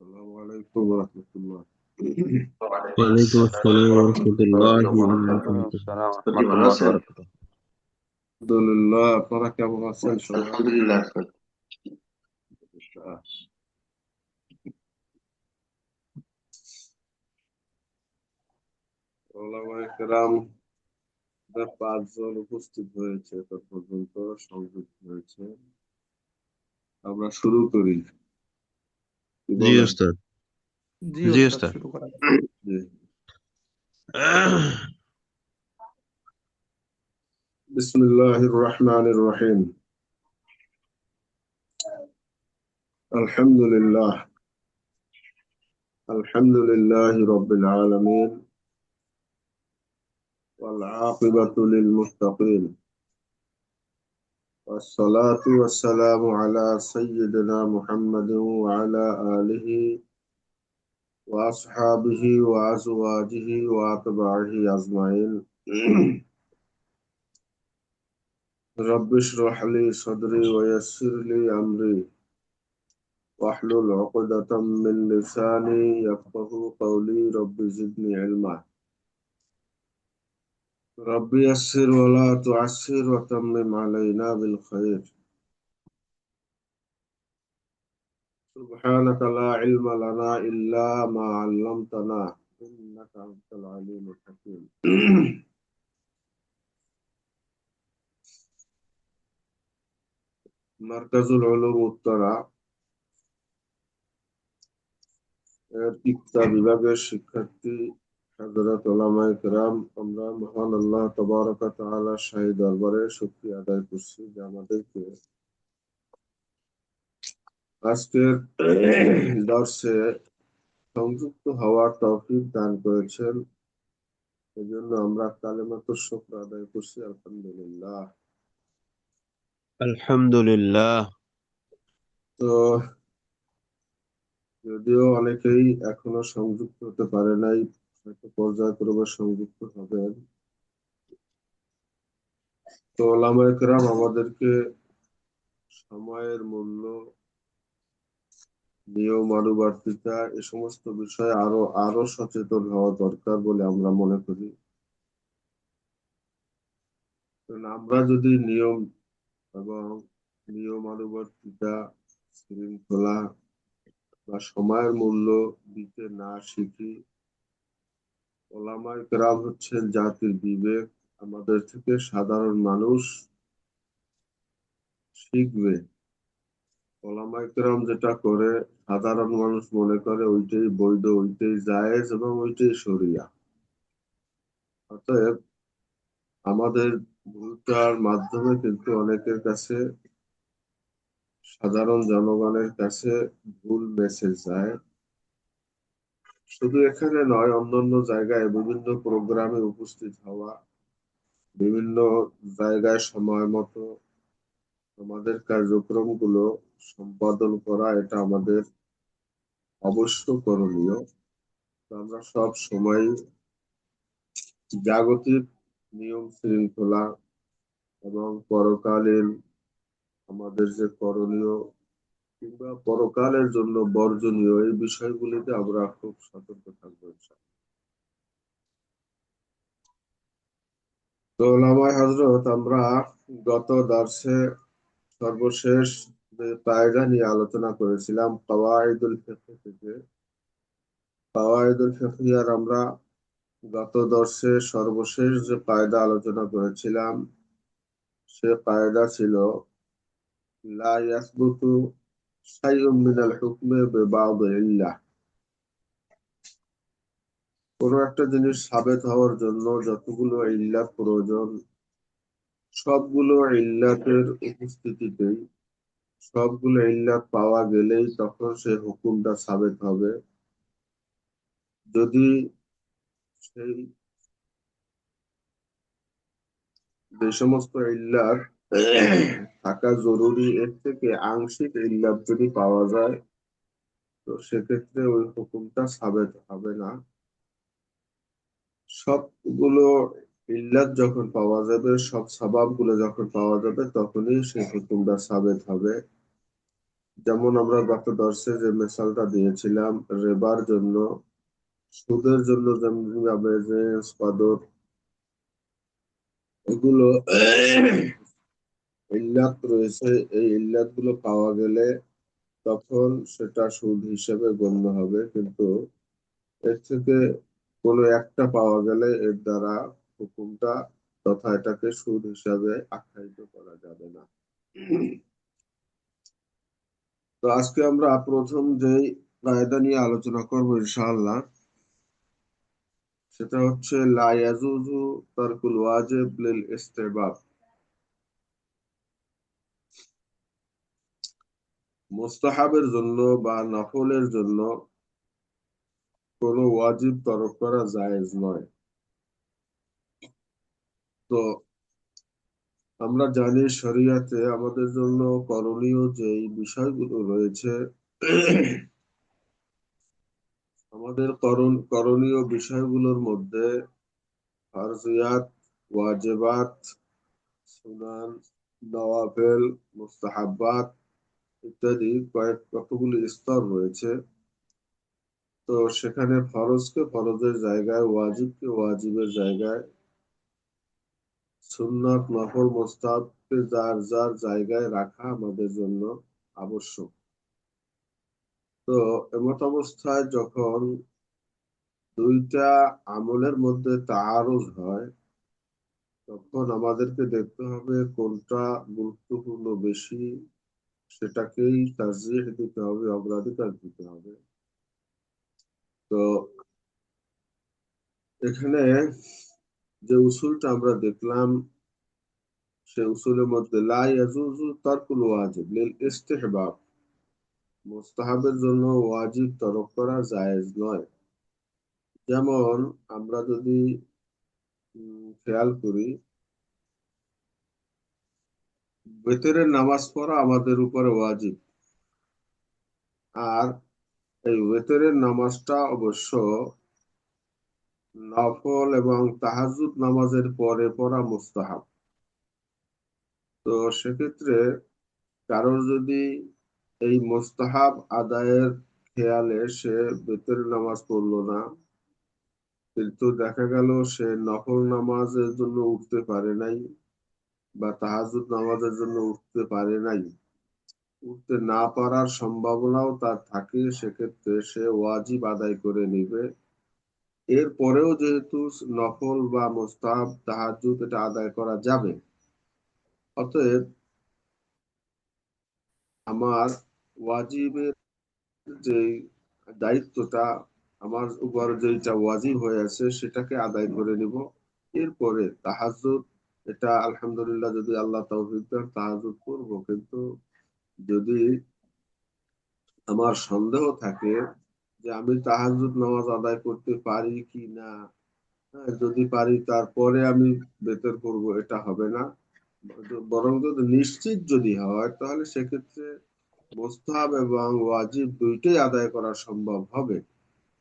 السلام عليكم ورحمة الله. وعليكم وعليكم السلام السلام ورحمة ورحمة الله الله وبركاته. وبركاته. السلام আপনি ورحمة ভালো الله আছেন? وبركاته. الحمد لله. আপনারা কেমন আছেন সবাই? আলহামদুলিল্লাহ স্যার। ওলামায়ে কেরাম 5 জন উপস্থিত হয়েছে, এত পর্যন্ত সংযুক্ত হয়েছে। আমরা শুরু করি, কি জি বলেন? ওস্তাদ। জি জি ওস্তাদ, ওস্তাদ। শুরু করা যাক। জি। বিসমিল্লাহির রহমানির রহিম। আলহামদুলিল্লাহ আলহামদুলিল্লাহি রাব্বিল আলামিন ওয়াল আকিবাতু লিল মুত্তাকিন والصلاة والسلام على سيدنا محمد وعلى آله وأصحابه وأزواجه وأتباعه أجمعين. رب اشرح لي صدري ويسر لي أمري واحلل عقدة من لساني يفقه قولي رب زدني علما. رب يسر ولا تعسر وتمم علينا بالخير. سبحانك لا علم لنا إلا ما علمتنا إنك أنت العليم الحكيم. মার্কাজুল উলুম উত্তরা এর ইকতা বিভাগের শিক্ষার্থী হযরত উলামায়ে কেরাম, আমরা মহান আল্লাহ তাবারক ওয়া তাআলার শাহী দরবারে শুকরিয়া আদায় করছি যে আমাদেরকে আজকের দর্শে সংযুক্ত হওয়ার তৌফিক দান করেছেন। এজন্য আমরা কালেমাতুশ শুকর আদায় করছি, আলহামদুলিল্লাহ। আলহামদুলিল্লাহ। তো যদিও অনেকেই এখনো সংযুক্ত হতে পারে নাই, হয়তো পর্যায়ক্রমে সংযুক্ত হবেন। তো ওলামায়ে কেরাম আমাদেরকে সময়ের মূল্য, নিয়মানুবর্তিতা এ সমস্ত বিষয়ে আরো আরো সচেতন হওয়া দরকার বলে আমরা মনে করি। কারণ আমরা যদি নিয়ম এবং নিয়মানুবর্তিতা, শৃঙ্খলা বা সময়ের মূল্য দিতে না শিখি, ওলামায়ে কেরাম হচ্ছেন জাতির বিবেক। আমাদের থেকে সাধারণ মানুষ শিখবে। ওলামায়ে কেরাম যেটা করে সাধারণ মানুষ মনে করে ওইটাই বৈধ, ওইটাই জায়েজ এবং ওইটাই শরিয়া। অতএব আমাদের ভুলটার মাধ্যমে কিন্তু অনেকের কাছে, সাধারণ জনগণের কাছে ভুল মেসেজ যায়। শুধু এখানে নয়, অন্যান্য জায়গায় বিভিন্ন প্রোগ্রামে উপস্থিত হওয়া, বিভিন্ন জায়গায় সময় মতো আমাদের কার্যক্রমগুলো সম্পাদন করা, এটা আমাদের অবশ্য করণীয়। তো আমরা সব সময় জাগতিক নিয়ম শৃঙ্খলা এবং পরকালীন আমাদের যে করণীয় কিংবা পরকালের জন্য বর্জনীয় এই বিষয়গুলিতে আমরা খুব সতর্ক থাকবো ইনশাআল্লাহ। তো ওলামায়ে হযরত, আমরা গত দর্শে সর্বশেষ যে কায়দা নিয়ে আলোচনা করেছিলাম কাওয়াইদুল ফিকহ থেকে, কাওয়াইদুল ফিকহিয়ার আমরা গত দর্শে সর্বশেষ যে কায়দা আলোচনা করেছিলাম সে কায়দা ছিল লা ইয়াসবুতু শাইউম মিনাল হুকমি বিবাদি ইল্লাহ। কোন একটা জিনিস সাবেত হওয়ার জন্য যতগুলো ইল্লাত প্রয়োজন, সবগুলো ইল্লাতের উপস্থিতিতেই, সবগুলো ইল্লাত পাওয়া গেলেই তখন সে হুকুমটা সাবেত হবে। যদি সেই যে সমস্ত ইল্লাত থাকা জরুরি এর থেকে আংশিক ইল্লাত যদি পাওয়া যায়, তো সেক্ষেত্রে ওই হুকুমটা সাবেত হবে না। সবগুলো ইল্লাত যখন পাওয়া যাবে, সব সাবাব গুলো যখন পাওয়া যাবে, তখনই সেই হুকুমটা সাবেত হবে। যেমন আমরা গত দর্শে যে মিসালটা দিয়েছিলাম রেবার জন্য, সুদের জন্য যেমন কদর, এগুলো ইল্লাত রয়েছে। এই ইল্লাত গুলো পাওয়া গেলে তখন সেটা সুদ হিসেবে গণ্য হবে, কিন্তু এর থেকে কোনো একটা পাওয়া গেলে এর দ্বারা হুকুমটা তথা এটাকে সুদ হিসাবে আখ্যায়িত করা যাবে না। তো আজকে আমরা প্রথম যে কায়দা নিয়ে আলোচনা করবো ইনশাআল্লাহ, সেটা হচ্ছে লা ইয়াজুজু তারকুল ওয়াজিব লিল ইস্তিহবাব। মুস্তাহাবের জন্য বা নফলের জন্য কোনো ওয়াজিব তরক করা জায়েজ নয়। তো আমরা জানি শরিয়াতে আমাদের জন্য করণীয় যে বিষয়গুলো রয়েছে, আমাদের করণীয় বিষয়গুলোর মধ্যে ফারজিয়াত, ওয়াজিবাত, সুনান, নওয়াফিল, মুস্তাহাব্বাত ইত্যাদি কতগুলি স্তর রয়েছে। তো সেখানে ফরজকে ফরজের জায়গায়, ওয়াজিবকে ওয়াজিবের জায়গায়, সুন্নাত নফল মুস্তাহাবকে যার যার জায়গায় রাখা আমাদের জন্য আবশ্যক। তো এমত অবস্থায় যখন দুইটা আমলের মধ্যে তাআরুজ হয়, তখন আমাদেরকে দেখতে হবে কোনটা গুরুত্বপূর্ণ বেশি, সেটাকেই তারজিহ দিতে হবে, অগ্রাধিকার দিতে হবে। তো এখানে যে উসুলটা আমরা দেখলাম, সে উসুলের মধ্যে লা ইয়াজুজু তারকুল ওয়াজিব লিল ইস্তিহবাব, মুস্তাহাবের জন্য ওয়াজিব তরক করা জায়েজ নয়। যেমন আমরা যদি খেয়াল করি, বেতরের নামাজ পড়া আমাদের উপরে ওয়াজিব। আর এই বেতরের নামাজটা অবশ্য নফল এবং তাহাজ্জুদ নামাজের পরে পড়া মুস্তাহাব। তো সেক্ষেত্রে কারোর যদি এই মুস্তাহাব আদায়ের খেয়ালে সে বেতরের নামাজ পড়লো না, কিন্তু দেখা গেল সে নফল নামাজের জন্য উঠতে পারে নাই বা তাহাজ্জুদ নামাজের জন্য উঠতে পারে নাই, উঠতে না পারার সম্ভাবনাও তার থাকে, সেক্ষেত্রে সে ওয়াজিব আদায় করে নিবে। এর পরেও যেহেতু নফল বা মুস্তাহাব তাহাজ্জুদ এটা আদায় করা যাবে, অতএব আমার ওয়াজিবের যে দায়িত্বটা, আমার উপর যেটা ওয়াজিব হয়ে আছে সেটাকে আদায় করে নিব। এরপরে তাহাজ্জুদ, এটা আলহামদুলিল্লাহ যদি আল্লাহ তৌফিক দেন তাহাজ্জুদ করব, কিন্তু যদি আমার সন্দেহ থাকে যে আমি তাহাজ্জুদ নামাজ আদায় করতে পারি কি না, হ্যাঁ, যদি পারি তারপরে আমি বেতর করব, এটা হবে না। বরং যদি নিশ্চিত যদি হয়, তাহলে সেক্ষেত্রে মুস্তাহাব এবং ওয়াজিব দুইটাই আদায় করা সম্ভব হবে।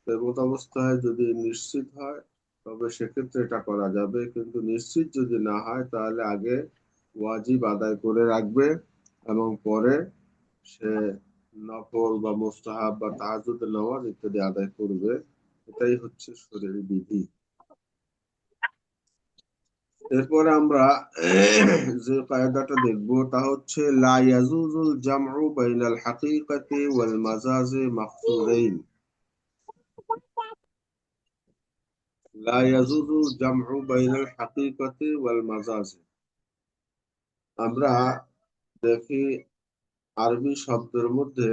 তো এমত অবস্থায় যদি নিশ্চিত হয় তবে সেক্ষেত্রে এটা করা যাবে, কিন্তু নিশ্চিত যদি না হয় তাহলে আগে ওয়াজিব আদায় করে রাখবে এবং পরে সে নফল বা মুস্তাহাব বা তাহাজ্জুদের নামাজ ইত্যাদি আদায় করবে। এটাই হচ্ছে শরীয়তের বিধি। এরপরে আমরা যে কায়দাটা দেখব তা হচ্ছে লা ইয়াজুজুল জামউ বাইনাল হাকীকাতি ওয়াল মাজাজি মাকসুদাইন। লা ইয়াজুজুল জামউ বাইনাল হাকীকাতি ওয়াল মাজাজি। আমরা দেখি আরবি শব্দের মধ্যে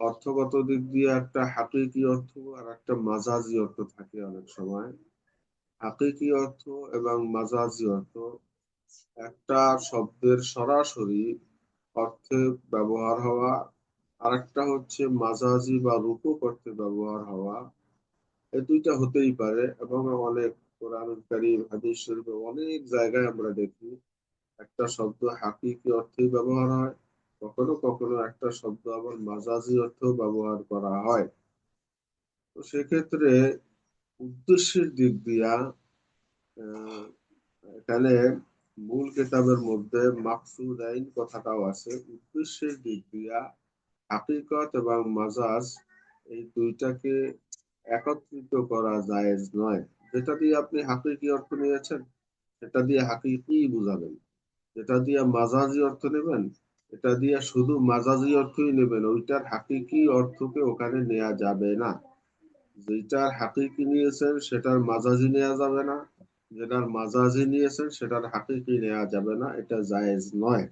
অর্থগত দিক দিয়ে একটা হাকিকি অর্থ আর একটা মাজাজি অর্থ থাকে অনেক সময়। হাকিকি অর্থ এবং মাজাজি অর্থ, একটা শব্দের সরাসরি অর্থে ব্যবহার হওয়া, আরেকটা হচ্ছে মাজাজি বা রূপক অর্থে ব্যবহার হওয়া। এই দুইটা হতেই পারে, এবং অনেক কোরআন কারীম হাদিস শরীফে অনেক জায়গায় আমরা দেখি একটা শব্দ হাকিকি অর্থেই ব্যবহার হয়, কখনো কখনো একটা শব্দ আবার মাজাজি অর্থেও ব্যবহার করা হয়। তো সেক্ষেত্রে উদ্দেশ্যের দিক দিয়া আহ, এখানে মূল কিতাবের মধ্যে মাকসুদ আইন কথাটাও আছে। উদ্দেশ্যের দিক দিয়া হাকিকত এবং মাজাজ এই দুইটাকে একত্রিত করা জায়েজ নয়। যেটা দিয়ে আপনি হাকিকি অর্থ নিয়েছেন সেটা দিয়ে হাকিকি বুঝাবেন, যেটা দিয়ে মাজাজি অর্থ নেবেন এটা দিয়ে শুধু মাজাজি অর্থই নেবেন, ওইটার হাকিকি অর্থকে ওখানে নেওয়া যাবে না। যেটার হাকিকি নিয়েছেন সেটার মাজাজি নেওয়া যাবে না, যেটার মাজাজি নিয়েছেন সেটার হাকিকি নেওয়া যাবে না, এটা জায়েজ নয়।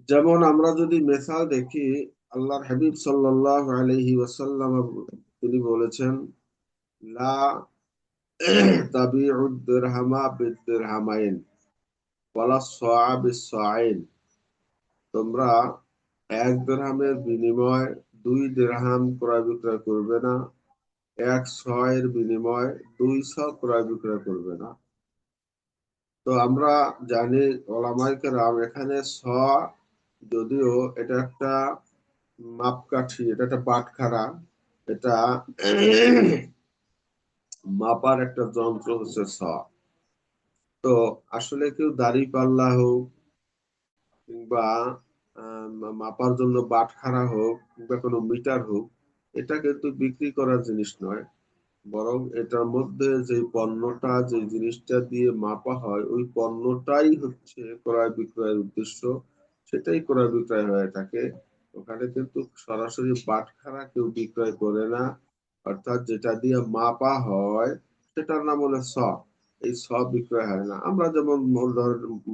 যেমন আমরা যদি মিসাল দেখি, আল্লাহর হাবিব সাল্লাল্লাহু আলাইহি ওয়াসাল্লাম তিনি বলেছেন, লা তাবিউদ দিরহামা বিদ-দিরহামাইন ওয়ালা সাআ বিস-সাআইন। তোমরা এক দিরহামের বিনিময় দুই দিরহাম ক্রয় বিক্রয় করবে না, এক সয়ের বিনিময় দুই শ ক্রয় বিক্রয় করবে না। তো আমরা জানি ওলামায়ে কেরাম এখানে শ যদিও এটা একটা মাপকাঠি, এটা একটা বাটখারা, এটা মাপার একটা যন্ত্র হচ্ছে শ। তো আসলে কেউ দাড়ি পাল্লা হোক কিংবা মাপার জন্য বাটখারা হোক কিংবা কোনো মিটার হোক, এটা কিন্তু বিক্রি করার জিনিস নয়, বরং এটার মধ্যে যে পণ্যটা যে জিনিসটা দিয়ে মাপা হয় ওই পণ্যটাই হচ্ছে ক্রয় বিক্রয়ের উদ্দেশ্য, সেটাই ক্রয় বিক্রয় হয়ে থাকে। ওখানে কিন্তু সরাসরি বাটখারা কেউ বিক্রয় করে না, অর্থাৎ যেটা দিয়ে মাপা হয় সেটার নাম হলো ছ। এই ছ বিক্রয় হয় না। আমরা যেমন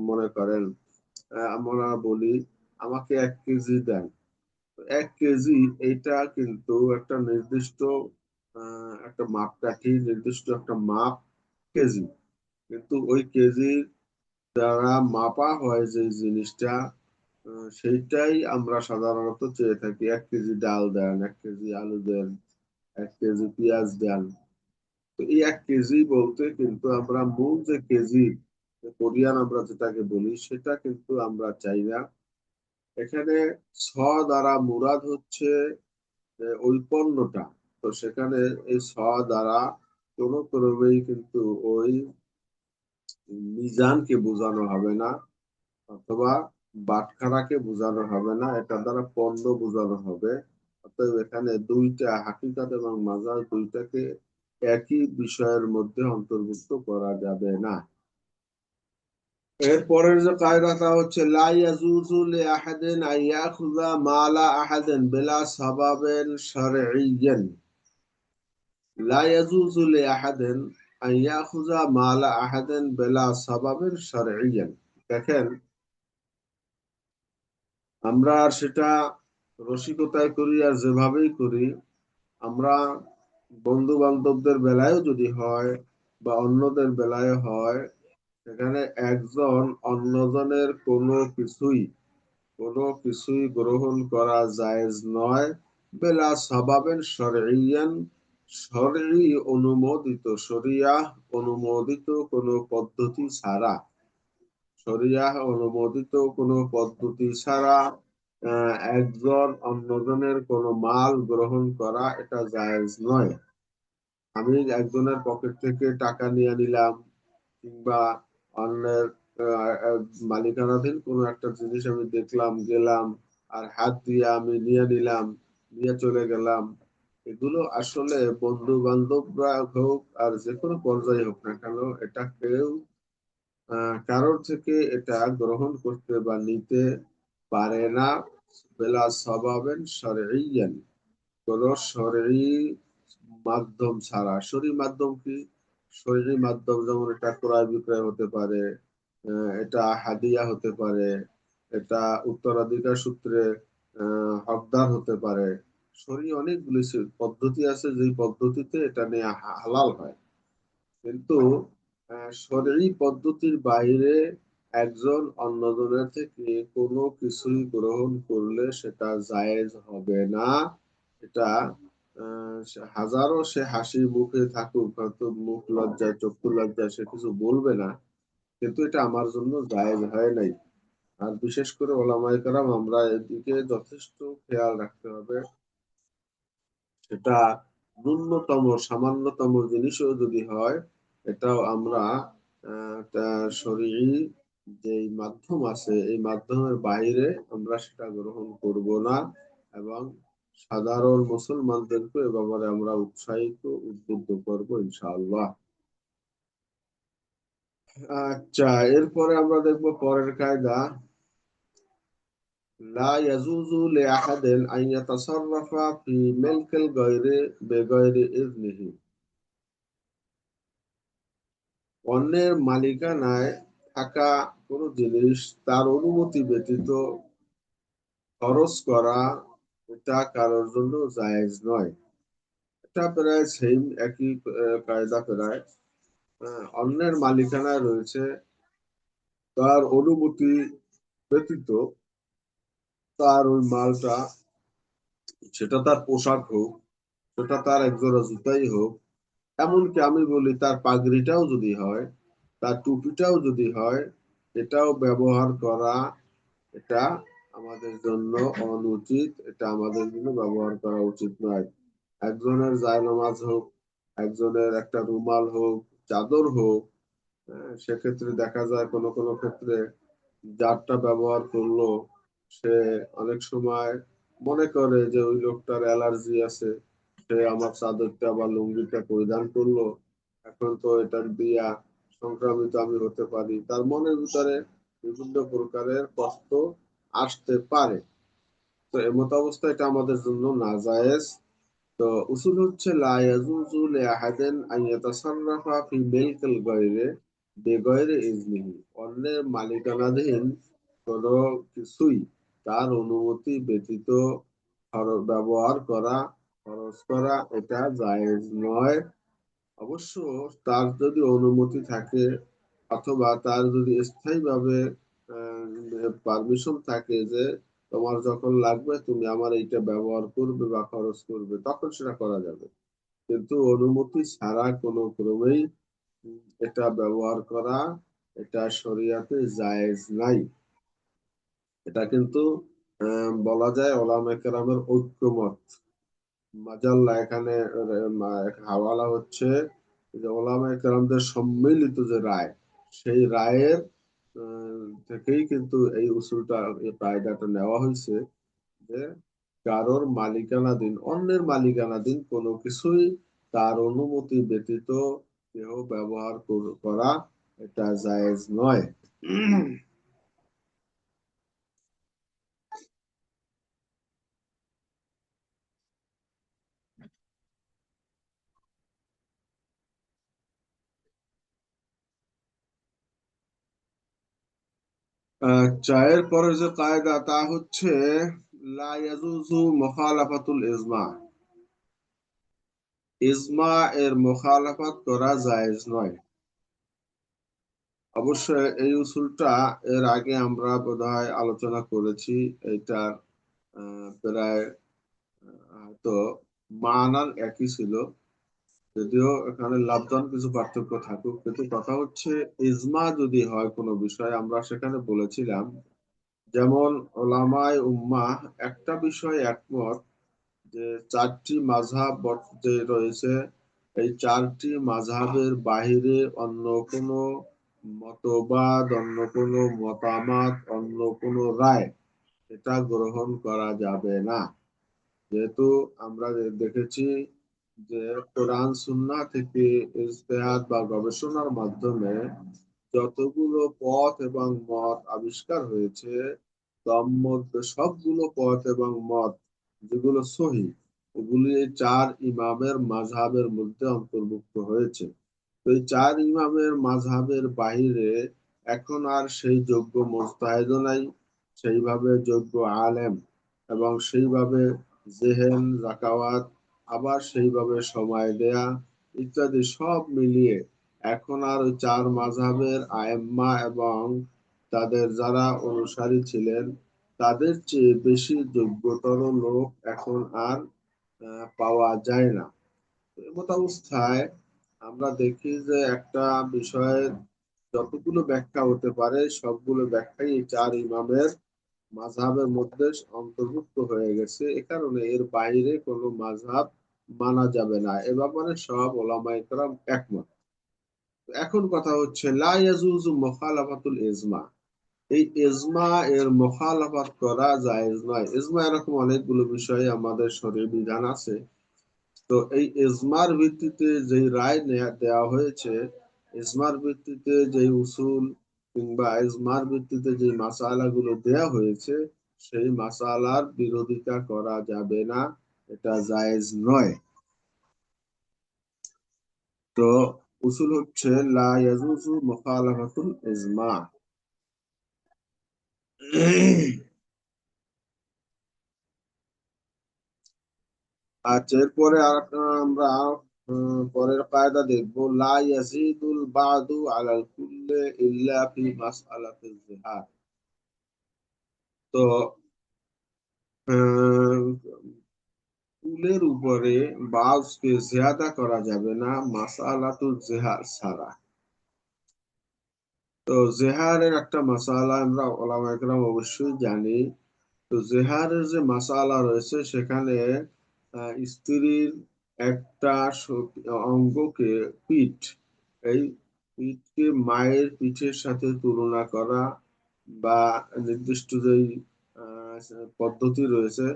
মনে করেন আমরা বলি আমাকে 1 কেজি দেন। 1 কেজি এইটা কিন্তু একটা নির্দিষ্ট একটা মাপকাঠি, নির্দিষ্ট একটা মাপ কেজি। কিন্তু ওই কেজি দ্বারা মাপা হয় যে জিনিসটা, সেইটাই আমরা সাধারণত চেয়ে থাকি। 1 কেজি ডাল দেন, 1 কেজি আলু দেন, 1 কেজি পেঁয়াজ দেন। তো এই 1 কেজি বলতে কিন্তু আমরা মূল যে কেজি কোরিয়ান আমরা যেটাকে বলি সেটা কিন্তু আমরা চাই না। এখানে ছ দ্বারা মুরাদ হচ্ছে ওই পণ্যটা। তো সেখানে এই ছ দ্বারা কোনো ক্রমেই কিন্তু ওই মিজানকে বোঝানো হবে না, অথবা বাটখারাকে বোঝানো হবে না, এটা দ্বারা পণ্য বোঝানো হবে। অতএব এখানে দুইটা হাকিকাত এবং মাজাজ দুইটাকে একই বিষয়ের মধ্যে অন্তর্ভুক্ত করা যাবে না। এরপরের যে কায়দাটা হচ্ছে লা ইয়াজুজু লি আহাদিন আইয়াখুযা মালা আহাদিন বিলা সাবাবিন শারঈয়্যিন। লা ইয়াজুজু লি আহাদিন আইয়াখুযা মালা আহাদিন বিলা সাবাবিন শারঈয়্যিন। দেখেন, আমরা সেটা রসিকতায় করি আর যেভাবেই করি, আমরা বন্ধু বান্ধবদের বেলায়ও যদি হয় বা অন্যদের বেলায় হয়, সেখানে একজন অন্যজনের কোনো কিছুই গ্রহণ করা জায়েজ নয় বেলা সাবাবেন শরঈয়ান, শরঈ অনুমোদিত, শরিয়াহ অনুমোদিত কোনো পদ্ধতি ছাড়া, শরিয়াহ অনুমোদিত কোনো পদ্ধতি ছাড়া একজন অন্যজনের কোনো মাল গ্রহণ করা এটা জায়েজ নয়। আমি একজনের পকেট থেকে টাকা নিয়ে নিলাম কিংবা অন্যের মালিকানাধীন কোনো একটা জিনিস আমি দেখলাম, গেলাম আর হাত দিয়ে আমি নিয়ে নিলাম, নিয়ে চলে গেলাম, এগুলো আসলে বন্ধু বান্ধবরা হোক আর যে কোনো পর্যায়ে হোক না কেন, এটা কেউ কারোর থেকে এটা গ্রহণ করতে বা নিতে পারে না বেলা সবাবেন শরঈয়ান, কোন শরঈ মাধ্যম ছাড়া। শরঈ মাধ্যম কি? শরঈ মাধ্যম যেমন এটা ক্রয় বিক্রয় হতে পারে, এটা হাদিয়া হতে পারে, এটা উত্তরাধিকার সূত্রে হকদার হতে পারে। শরঈ অনেকগুলি পদ্ধতি আছে যে পদ্ধতিতে এটা নিয়ে হালাল হয়। কিন্তু শরঈ পদ্ধতির বাইরে একজন অন্যজনের থেকে কোনো কিছুই গ্রহণ করলে সেটা জায়েজ হবে না। এটা হাজারো সে হাসি মুখে থাকুক, হয়তো মুখ লজ্জায় চক্ষু লজ্জায় সে কিছু বলবে না, কিন্তু এটা আমার জন্য জায়েজ হয় নাই। আর বিশেষ করে ওলামায়ে কেরাম আমরা এদিকে যথেষ্ট খেয়াল রাখতে হবে। সেটা ন্যূনতম সামান্যতম জিনিসও যদি হয়, এটাও আমরা শরঈ যে মাধ্যম আছে এই মাধ্যমের বাইরে আমরা সেটা গ্রহণ করব না, এবং সাধারণ মুসলমানদেরকে এ ব্যাপারে আমরা উৎসাহিত উদ্বুদ্ধ করবো ইনশাআল্লাহ। আচ্ছা, এরপরে আমরা দেখবো পরের কায়দা, লা ইয়াজুজু লিআহাদিন আন ইয়াতাসাররাফা ফি মিলকিল গায়রি বিগায়রি ইযনিহি। অন্যের মালিকানায় থাকা কোনো জিনিস তার অনুমতি ব্যতীত খরচ করা, এটা কারোর জন্য জায়েজ নয়। এটা প্রায় সেম একই কায়দা প্রায়। অন্যের মালিকানায় রয়েছে, তার অনুমতি ব্যতীত তার ওই মালটা, সেটা তার পোশাক হোক, সেটা তার একজোড়া জুতাই হোক, এমনকি আমি বলি তার পাগড়িটাও যদি হয়, তার টুপিটাও যদি হয়, এটাও ব্যবহার করা, এটা আমাদের জন্য অনুচিত, এটা আমাদের জন্য ব্যবহার করা উচিত নয়। একজনের জায়নামাজ হোক, একজনের একটা রুমাল হোক, চাদর হোক, সেক্ষেত্রে দেখা যায় কোনো কোনো ক্ষেত্রে যারটা ব্যবহার করলো সে অনেক সময় মনে করে যে ওই লোকটার অ্যালার্জি আছে, সে আমার চাদরটা বা লুঙ্গিটা পরিধান করলো, এখন তো এটা দিয়া সংক্রামিত আমি হতে পারি, তার মনের ভিতরে বিভিন্ন প্রকারের কষ্ট আসতে পারে। তো এমত অবস্থায় এটা আমাদের জন্য নাজায়েজ। তো উসুল হচ্ছে লা ইয়াজুজু লিআহাদিন আন ইয়াতাসাররাফা ফি মিলকিল গায়রি বিগায়রি ইজনিহি। অন্যের মালিকানাধীন কোনো কিছুই তার অনুমতি ব্যতীত ব্যবহার করা, খরচ করা, এটা জায়েজ নয়। অবশ্য তার যদি অনুমতি থাকে, অথবা তার যদি স্থায়ীভাবে পারমিশন থাকে যে তোমার যখন লাগবে তুমি আমার এইটা ব্যবহার করবে বা খরচ করবে, তখন সেটা করা যাবে। কিন্তু অনুমতি ছাড়া কোনো ক্রমেই এটা ব্যবহার করা, এটা শরিয়াতে জায়েজ নাই। এটা কিন্তু বলা যায় ওলামা কেরামের ঐক্যমত। মাজাল্লা এখানে হাওয়ালা হচ্ছে যে ওলামা কেরামদের সম্মিলিত যে রায়, সেই রায়ের থেকেই কিন্তু এই উসুলটা, এই কায়দাটা নেওয়া হয়েছে যে কারোর মালিকানাধীন, অন্যের মালিকানাধীন কোনো কিছুই তার অনুমতি ব্যতীত কেউ ব্যবহার করা, এটা জায়েজ নয়। চায়ের পরে যে কায়দা তা হচ্ছে লা ইয়াজুজু মুখালাফাতুল ইজমা। ইজমা এর মুখালাফাত করা জায়েজ নয়। অবশ্য এই উসুলটা এর আগে আমরা বোধহয় আলোচনা করেছি। এটার প্রায় হয়তো মানার একই ছিল, যদিও এখানে লাভদান কিছু পার্থক্য থাকুক, কিন্তু কথা হচ্ছে ইজমা যদি হয় কোনো বিষয়, আমরা সেখানে বলেছিলাম যেমন ওলামায়ে উম্মাহ একটা বিষয়ে একমত যে চারটি মাযহাব যে রয়েছে, এই চারটি মাযহাবের বাহিরে অন্য কোনো মতবাদ, অন্য কোনো মতামত, অন্য কোনো রায়, এটা গ্রহণ করা যাবে না। যেহেতু আমরা দেখেছি যে কোরআন সুন্নাহ থেকে ইজতিহাদ বা গবেষণার মাধ্যমে যতগুলো পথ এবং মত আবিষ্কার হয়েছে, তার মধ্যে সবগুলো পথ এবং মত যেগুলো সহি, এগুলি এই চার ইমামের মাযহাবের মধ্যে অন্তর্ভুক্ত হয়েছে। তো এই চার ইমামের মাযহাবের বাইরে এখন আর সেই যোগ্য মুজতাহিদও নাই, সেইভাবে যোগ্য আলেম, এবং সেইভাবে জেহেন জাকাওয়াত, আবার সেইভাবে সময় দেয়া ইত্যাদি সব মিলিয়ে এখন আর ওই চার মাযহাবের আয়েম্মা এবং তাদের যারা অনুসারী ছিলেন তাদের চেয়ে বেশি যোগ্যতর লোক এখন আর পাওয়া যায় না। এমত অবস্থায় আমরা দেখি যে একটা বিষয়ের যতগুলো ব্যাখ্যা হতে পারে সবগুলো ব্যাখ্যাই এই চার ইমামের মাযহাবের মধ্যে অন্তর্ভুক্ত হয়ে গেছে। এ কারণে এর বাইরে কোনো মাযহাব মানা যাবে না, এ ব্যাপারে সব ওলামায়ে কেরাম একমত। এখন কথা হচ্ছে লা ইয়াজুজু মুখালাফাতুল ইজমা। এই ইজমা এর মুখালাফাত করা জায়েজ নয়। ইজমা এরকম অনেকগুলো বিষয়ে আমাদের শরীর বিধান আছে। তো এই ইজমার ভিত্তিতে যে রায় দেওয়া হয়েছে, ইজমার ভিত্তিতে যে উসুল কিংবা ইজমার ভিত্তিতে যে মাসালা গুলো দেওয়া হয়েছে, সেই মাসালার বিরোধিতা করা যাবে না, এটা জায়েজ নয়। তো উসুল হচ্ছে লা ইয়াজুজু মুখালাফাতুল ইজমা। আচ্ছা, এরপরে আমরা পরের কায়দা দেখবো, লা ইয়াজিদুল বাদু আলাল কুল্লি ইল্লা ফি মাসআলাতিল জিহাদ। তো আহ, কুলের উপরে বাজকে জিয়াদা করা যাবে না মাসআলাতুল জিহাদ ছাড়া। তো জেহারের একটা মাসালা আমরা ওলামা একরাম অবশ্যই জানি। তো জেহারের যে মাসালা রয়েছে সেখানে স্ত্রীর একটা অঙ্গকে, পিঠ, এই পিঠকে মায়ের পিঠের সাথে তুলনা করা বা নির্দিষ্ট যেই আহ, পদ্ধতি রয়েছে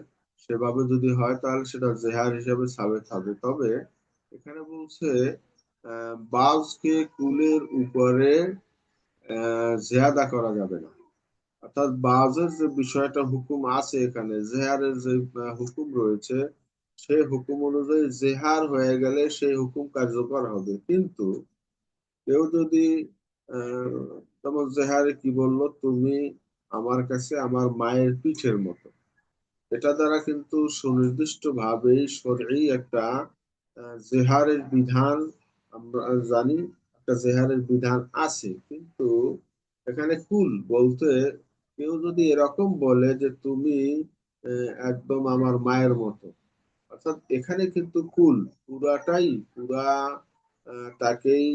সেভাবে যদি হয় তাহলে সেটা জেহার হিসেবে সাবেত হবে। তবে এখানে বলছে বাজকে কুলের উপরে জিয়াদা করা যাবে না। অর্থাৎ বাজের যে বিষয়টা হুকুম আছে, এখানে জেহারের যে হুকুম রয়েছে, সেই হুকুম অনুযায়ী জেহার হয়ে গেলে সেই হুকুম কার্যকর হবে। কিন্তু কেউ যদি আহ যেমন জেহারে কি বললো, তুমি আমার কাছে আমার মায়ের পিঠের মতো, এটা দ্বারা কিন্তু সুনির্দিষ্ট ভাবেই শরঈ একটা জেহারের বিধান আমরা জানি, একটা জেহারের বিধান আছে। কিন্তু এখানে কুল বলতে কেউ যদি এরকম বলে যে তুমি একদম আমার মায়ের মতো, অর্থাৎ এখানে কিন্তু কুল পুরাটাই পুরা তাকেই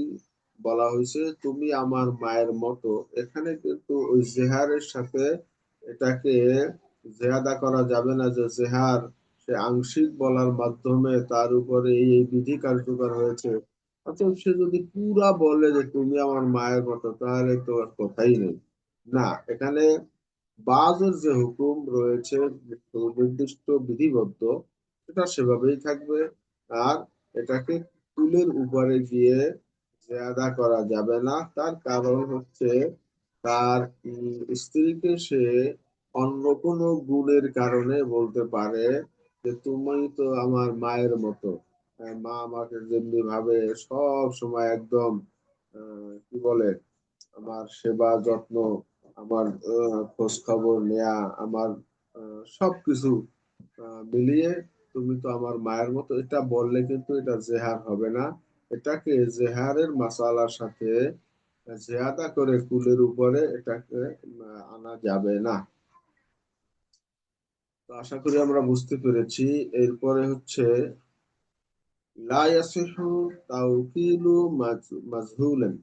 বলা হয়েছে তুমি আমার মায়ের মতো। এখানে কিন্তু ওই জেহারের সাথে এটাকে জেহাদা করা যাবে না যে জেহার সে আংশিক বলার মাধ্যমে তার উপরে এই বিধি কার্যকর হয়েছে। অতএব সে যদি পুরা বলে যে তুমি আমার মায়ের মতো, তাহলে তো আর কথাই নেই। না, এখানে বাজের যে হুকুম রয়েছে নির্দিষ্ট বিধিবদ্ধ, সেটা সেভাবেই থাকবে। আর এটাকে চুলের উপরে গিয়ে জিয়াদা করা যাবে না। তার কারণ হচ্ছে তার স্ত্রীকে সে অন্য কোনো গুণের কারণে বলতে পারে যে তুমি তো আমার মায়ের মতো। মা আমাকে যেমনি ভাবে সব সময় একদম কি বলে আমার সেবা যত্ন, আমার খোঁজ খবর নেয়া, আমার সবকিছু মিলিয়ে তুমি তো আমার মায়ের মতো, এটা বললে কিন্তু এটা জেহার হবে না। এটাকে জেহারের মাসালার সাথে জিয়াদা করে কুলের উপরে এটাকে আনা যাবে না। তো আশা করি আমরা বুঝতে পেরেছি। এরপরে হচ্ছে লা ইয়াসিহু তাওকিলু মাজহুলান।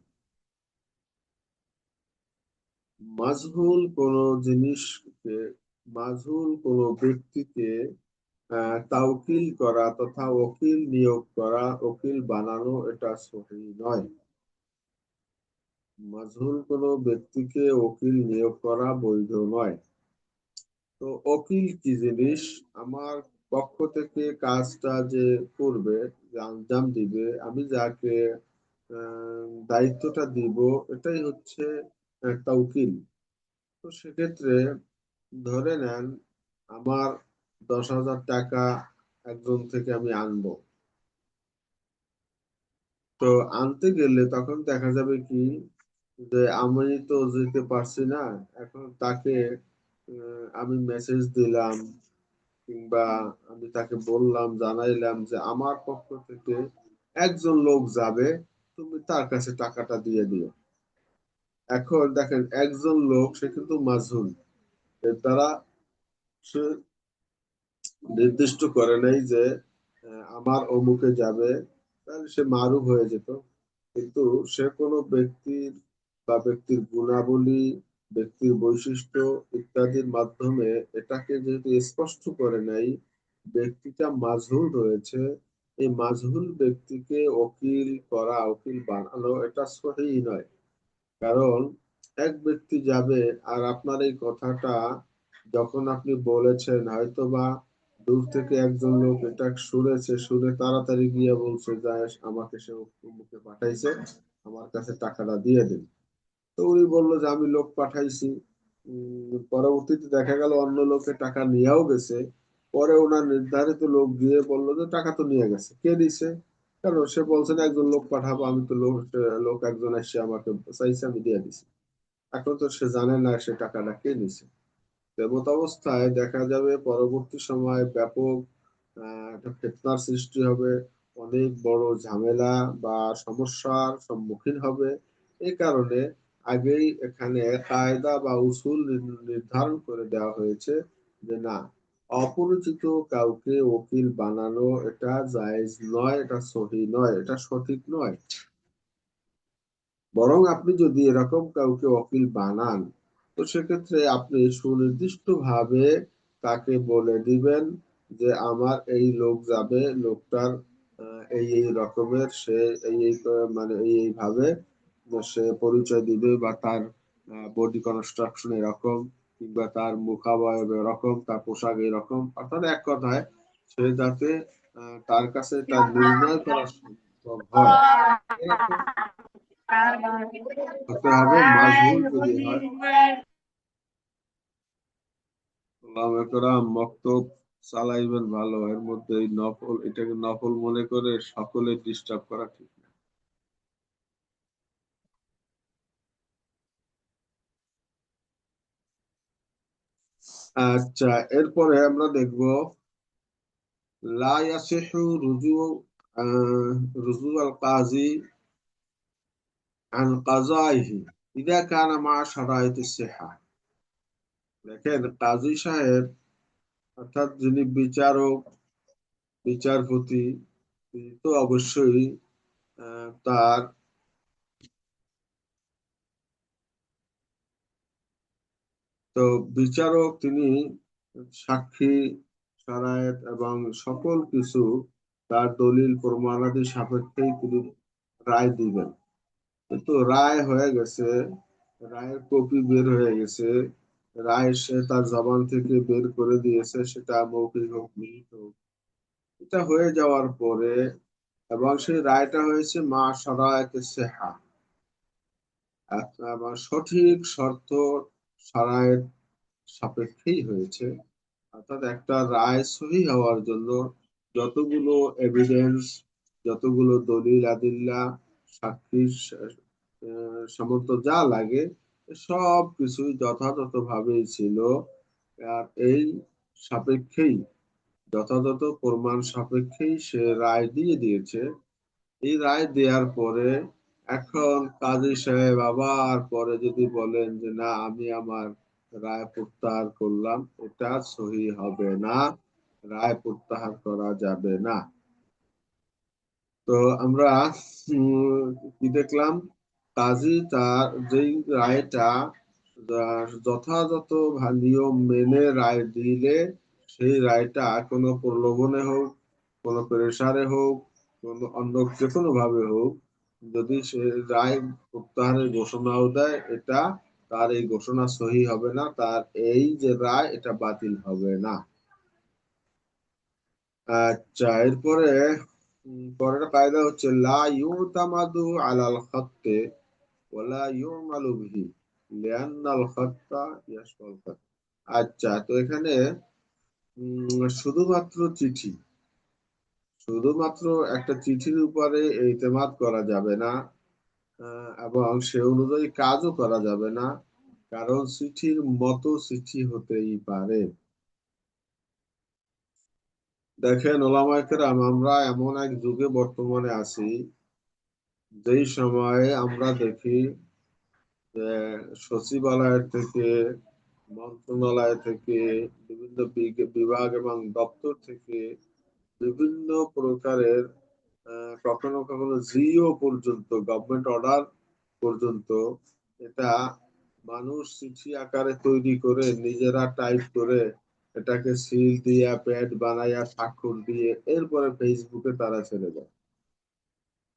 মাজহুল কোন জিনিসকে, মাজহুল কোন ব্যক্তিকে তাওকিল করা তথা ওকিল নিয়োগ করা, ওকিল বানানো, এটা সহিহ নয়। মাজহুল কোন ব্যক্তিকে ওকিল নিয়োগ করা বৈধ নয়। তো ওকিল কি জিনিস? আমার পক্ষ থেকে কাজটা যে করবে, যে আঞ্জাম দিবে, আমি যাকে দায়িত্বটা দিব, এটাই হচ্ছে একটা উকিল। তো সেক্ষেত্রে ধরে নেন আমার 10,000 টাকা একজন থেকে আমি আনবো। তো আনতে গেলে তখন দেখা যাবে কি যে আমি তো যেতে পারছি না। এখন তাকে আমি মেসেজ দিলাম কিংবা আমি তাকে বললাম, জানাইলাম যে আমার পক্ষ থেকে একজন লোক যাবে, তুমি তার কাছে টাকাটা দিয়ে দিও। এখন দেখেন একজন লোক সে কিন্তু মাজহুল, এর দ্বারা সে নির্দিষ্ট করে নাই যে আমার অমুকে যাবে, তাহলে সে মারুফ হয়ে যেত। কিন্তু সে কোনো ব্যক্তির বা ব্যক্তির গুণাবলী, ব্যক্তির বৈশিষ্ট্য ইত্যাদির মাধ্যমে এটাকে যেহেতু স্পষ্ট করে নাই, ব্যক্তিটা মাজহুল রয়েছে, এই মাজহুল ব্যক্তিকে উকিল করা, উকিল বানানো এটা সহিহ নয়। কারণ এক ব্যক্তি যাবে আর আপনার এই কথাটা যখন আপনি বলেছেন, হয়তোবা দূর থেকে একজন লোক এটা শুনেছে, শুনে তাড়াতাড়ি গিয়ে বলছে যে আমাকে সে অমুকে পাঠাইছে, আমার কাছে টাকাটা দিয়ে দিন। তো উনি বললো যে আমি লোক পাঠাইছি। পরবর্তীতে দেখা গেল অন্য লোকে টাকা নিয়েও গেছে। পরে ওনার নির্ধারিত লোক গিয়ে বললো যে টাকা তো নিয়ে গেছে, কে দিছে? কারণ সে বলছেন একজন লোক পাঠাবো, আমি তো লোক, লোক একজন এসে আমাকে চাইছে, আমি দিয়ে দিছি। এখন তো সে জানে না সে টাকাটা কে নিছে। এমত অবস্থায় দেখা যাবে পরবর্তী সময়ে ব্যাপক একটা ফিতনার সৃষ্টি হবে, অনেক বড় ঝামেলা বা সমস্যার সম্মুখীন হবে। এই কারণে আগেই এখানে কায়দা বা উসুল নির্ধারণ করে দেওয়া হয়েছে যে না, অপরিচিত কাউকে উকিল বানানো এটা জায়েজ নয়, এটা সহি নয়, এটা সঠিক নয়। বরং আপনি যদি এরকম কাউকে উকিল বানান, তো সেক্ষেত্রে আপনি সুনির্দিষ্ট ভাবে তাকে বলে দিবেন যে আমার এই লোক যাবে, লোকটার এই এই রকমের, সে এই এই মানে এই এইভাবে সে পরিচয় দিবে, বা তার বডি কনস্ট্রাকশন এরকম, কিংবা তার মুখাবয়ব এরকম, তার পোশাক এরকম। অর্থাৎ এক কথায় সে যাতে তার কাছে তার নির্ণয় করা সম্ভব হয়, এরকম হতে হবে। মাজহুল যদি হয়, ওলামা কেরাম মক্তব চালাইবেন ভালো, এর মধ্যে এই নফল, এটাকে নফল মনে করে সকলে ডিস্টার্ব করা ঠিক না। আচ্ছা, এরপরে আমরা দেখব লা ইয়াসিহু রুজু আল কাজী আন কাযাইহি ইযা কানা মা শারাইতিস সিহা। দেখেন, কাজী সাহেব অর্থাৎ যিনি বিচারক, বিচারপতি, তিনি তো অবশ্যই তার, তো বিচারক তিনি সাক্ষী, শারায়েত এবং সকল কিছু তার দলিল প্রমাণাদি সাপেক্ষেই তিনি রায় দিবেন। কিন্তু রায় হয়ে গেছে, রায়ের কপি বের হয়ে গেছে, রায় সে তার জবান থেকে বের করে দিয়েছে, সেটা মৌখিক হোক লিখিত হোক, এটা হয়ে যাওয়ার পরে, এবং সেই রায়টা হয়েছে মা শারায়েতে সেহা, এবং সঠিক শর্ত শারায়েত সাপেক্ষেই হয়েছে। অর্থাৎ একটা রায় সহি হওয়ার জন্য যতগুলো এভিডেন্স, যতগুলো দলিল আদিল্লা, সাক্ষী সামর্থ্য যা লাগে, সব কিছুই যথাযথভাবেই ছিল। আর এই সাপেক্ষেই, যথাযথ প্রমাণ সাপেক্ষেই সে রায় দিয়ে দিয়েছে। এই রায় দেওয়ার পরে এখন কাজী সাহেব আবার পরে যদি বলেন যে না, আমি আমার রায় প্রত্যাহার করলাম, এটা সহি হবে না, রায় প্রত্যাহার করা যাবে না। তো আমরা কি দেখলাম, কাজী তার যেই রায়টা যথাযথ নিয়ম মেনে রায় দিলে, সেই রায়টা কোনো প্রলোভনে হোক, কোনো প্রেসারে হোক, কোনো অন্য যে কোনো ভাবে হোক, যদি সে রায় প্রত্যাহারের ঘোষণাও দেয়, এটা তার এই ঘোষণা সহি হবে না, তার এই যে রায় এটা বাতিল হবে না। আচ্ছা, এরপরে পরের কায়দা হচ্ছে লা ইউতামাদু আলাল খাত্তে ওয়ালা ইউমালু বিহি লিআন্নাল খাত্তা ইয়াশমাল খাত। আচ্ছা, তো এখানে শুধুমাত্র চিঠি, শুধুমাত্র একটা চিঠির উপরে ইতেমাদ করা যাবে না, এবং সে অনুযায়ী কাজও করা যাবে না। কারণ চিঠির মতো চিঠি হতেই পারে। দেখেন ওলামায়ে কেরাম, আমরা এমন এক যুগে বর্তমানে আছি, যেই সময়ে আমরা দেখি যে সচিবালয় থেকে, মন্ত্রণালয় থেকে, বিভিন্ন বিভাগ এবং দপ্তর থেকে বিভিন্ন প্রকারের কখনো কখনো জিও পর্যন্ত, গভর্নমেন্ট অর্ডার পর্যন্ত, এটা মানুষ চিঠি আকারে তৈরি করে নিজেরা টাইপ করে এটাকে সিল দিয়া প্যাড বানাইয়া স্বাক্ষর দিয়ে এরপরে ফেসবুকে তারা ছেড়ে দেয়।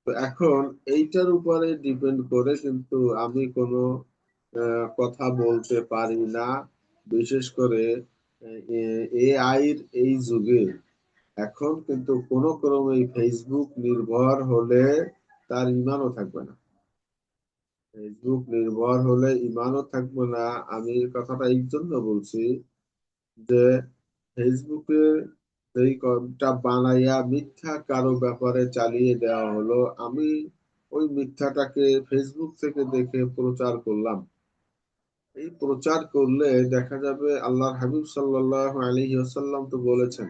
তো এখন এইটার উপরে ডিপেন্ড করে কিন্তু আমি কোনো কথা বলতে পারি না। বিশেষ করে এআই এর এই যুগে এখন কিন্তু কোনো ক্রমে ফেসবুক নির্ভর হলে তার ইমানও থাকবে না। ফেসবুক নির্ভর হলে ইমানও থাকবে না। আমি এই কথাটা এই জন্য বলছি যে ফেসবুকে যেই কলটা বানাইয়া মিথ্যা কারো ব্যাপারে চালিয়ে দেওয়া হলো, আমি ওই মিথ্যাটাকে ফেসবুক থেকে দেখে প্রচার করলাম। এই প্রচার করলে দেখা যাবে আল্লাহর হাবিব সাল্লাল্লাহু আলাইহি ওয়াসাল্লাম তো বলেছেন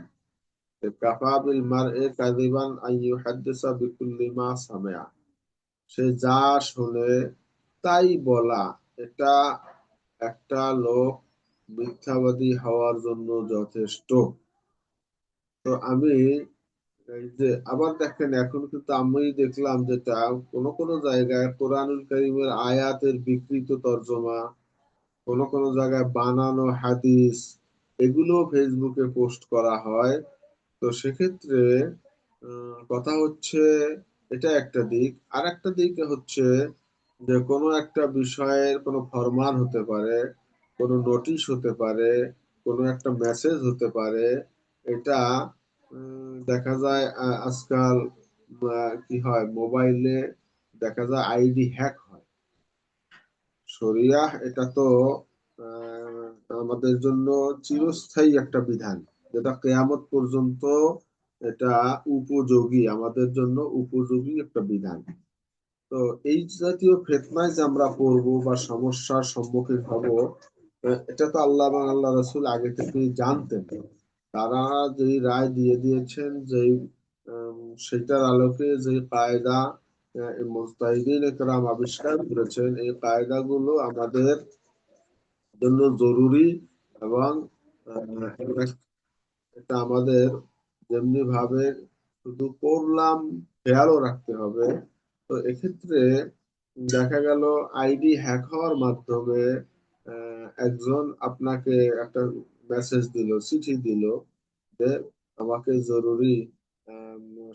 যে কাফা বিল মারই কাযিবান আন ইউহাদ্দিসা বিকুল্লি মা সামিআ। সে যা শোনে তাই বলা, এটা একটা লোক মিথ্যাবাদী হওয়ার জন্য যথেষ্ট। তো আমি এই যে আবার দেখেন এখন কিন্তু আমি দেখলাম যেটা কোন কোন জায়গায় কোরআনুল কারীমের আয়াতের বিকৃত তর্জমা, কোন কোন জায়গায় বানানো হাদিস, এগুলো ফেসবুকে পোস্ট করা হয়। তো সেক্ষেত্রে কথা হচ্ছে এটা একটা দিক। আর একটা দিক হচ্ছে যে কোনো একটা বিষয়ের কোনো ফরমান হতে পারে, কোনো নোটিশ হতে পারে, কোনো একটা মেসেজ হতে পারে। এটা দেখা যায় আজকাল কি হয়, মোবাইলে দেখা যায় আইডি হ্যাক হয়। শরিয়াহ এটা তো আহ, আমাদের জন্য চিরস্থায়ী একটা বিধান, যেটা কেয়ামত পর্যন্ত এটা উপযোগী, আমাদের জন্য উপযোগী একটা বিধান। তো এই জাতীয় ফিতনায় যে আমরা পড়বো বা সমস্যার সম্মুখীন হব, এটা তো আল্লাহ এবং আল্লাহ রসুল আগে থেকেই জানতেন। তারা যেই রায় দিয়ে দিয়েছেন, যেই সেটার আলোকে যে কায়দা মুজতাহিদিন একরাম আবিষ্কার করেছেন, এই কায়দাগুলো আমাদের জন্য জরুরি। এবং এটা আমাদের যেমনি ভাবে শুধু করলাম খেয়ালও রাখতে হবে। তো এক্ষেত্রে দেখা গেল আইডি হ্যাক হওয়ার মাধ্যমে একজন আপনাকে একটা মেসেজ দিল, চিঠি দিল যে আমাকে জরুরি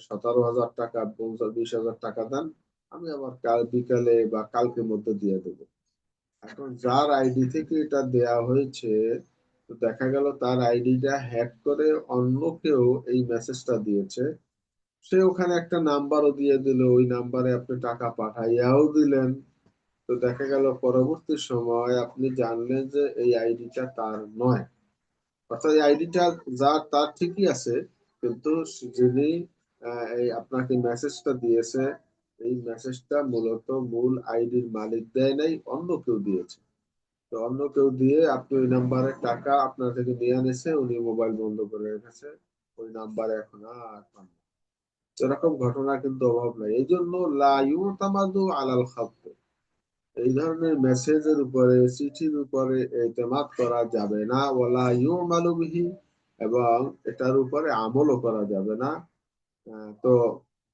17,000 টাকা, 20,000 টাকা দেন, আমি আবার কাল বিকালে বা কালকের মধ্যে দিয়ে দেবো। এখন যার আইডি থেকে এটা দেয়া হয়েছে, তো দেখা গেল তার আইডিটা হ্যাক করে অন্য কেউ এই মেসেজটা দিয়েছে। সে ওখানে একটা নাম্বারও দিয়ে দিল, ওই নাম্বারে আপনি টাকা পাঠাইয়াও দিলেন। তো দেখা গেল পরবর্তী সময় আপনি জানলেন যে এই আইডিটা তার নয়। অর্থাৎ এই আইডিটা যার, তার ঠিকই আছে, কিন্তু যিনি এই আপনাকে মেসেজটা দিয়েছে, এই মেসেজটা মূলত মূল আইডির মালিক দেয় নাই, অন্য কেউ দিয়েছে। তো অন্য কেউ দিয়ে আপনি ওই নাম্বারে টাকা আপনার থেকে নিয়ে আনিছে, উনি মোবাইল বন্ধ করে রেখেছে, ওই নাম্বারে এখন আর পান না। এরকম ঘটনা কিন্তু অভাব নাই। এই জন্য লা ইউতামাদু আলাল খাত, এই ধরনের মেসেজের উপরে, চিঠির উপরে এতেমাদ করা যাবে না। ওয়ালা ইউমালু বিহি, এবং এটার উপরে আমলও করা যাবে না। তো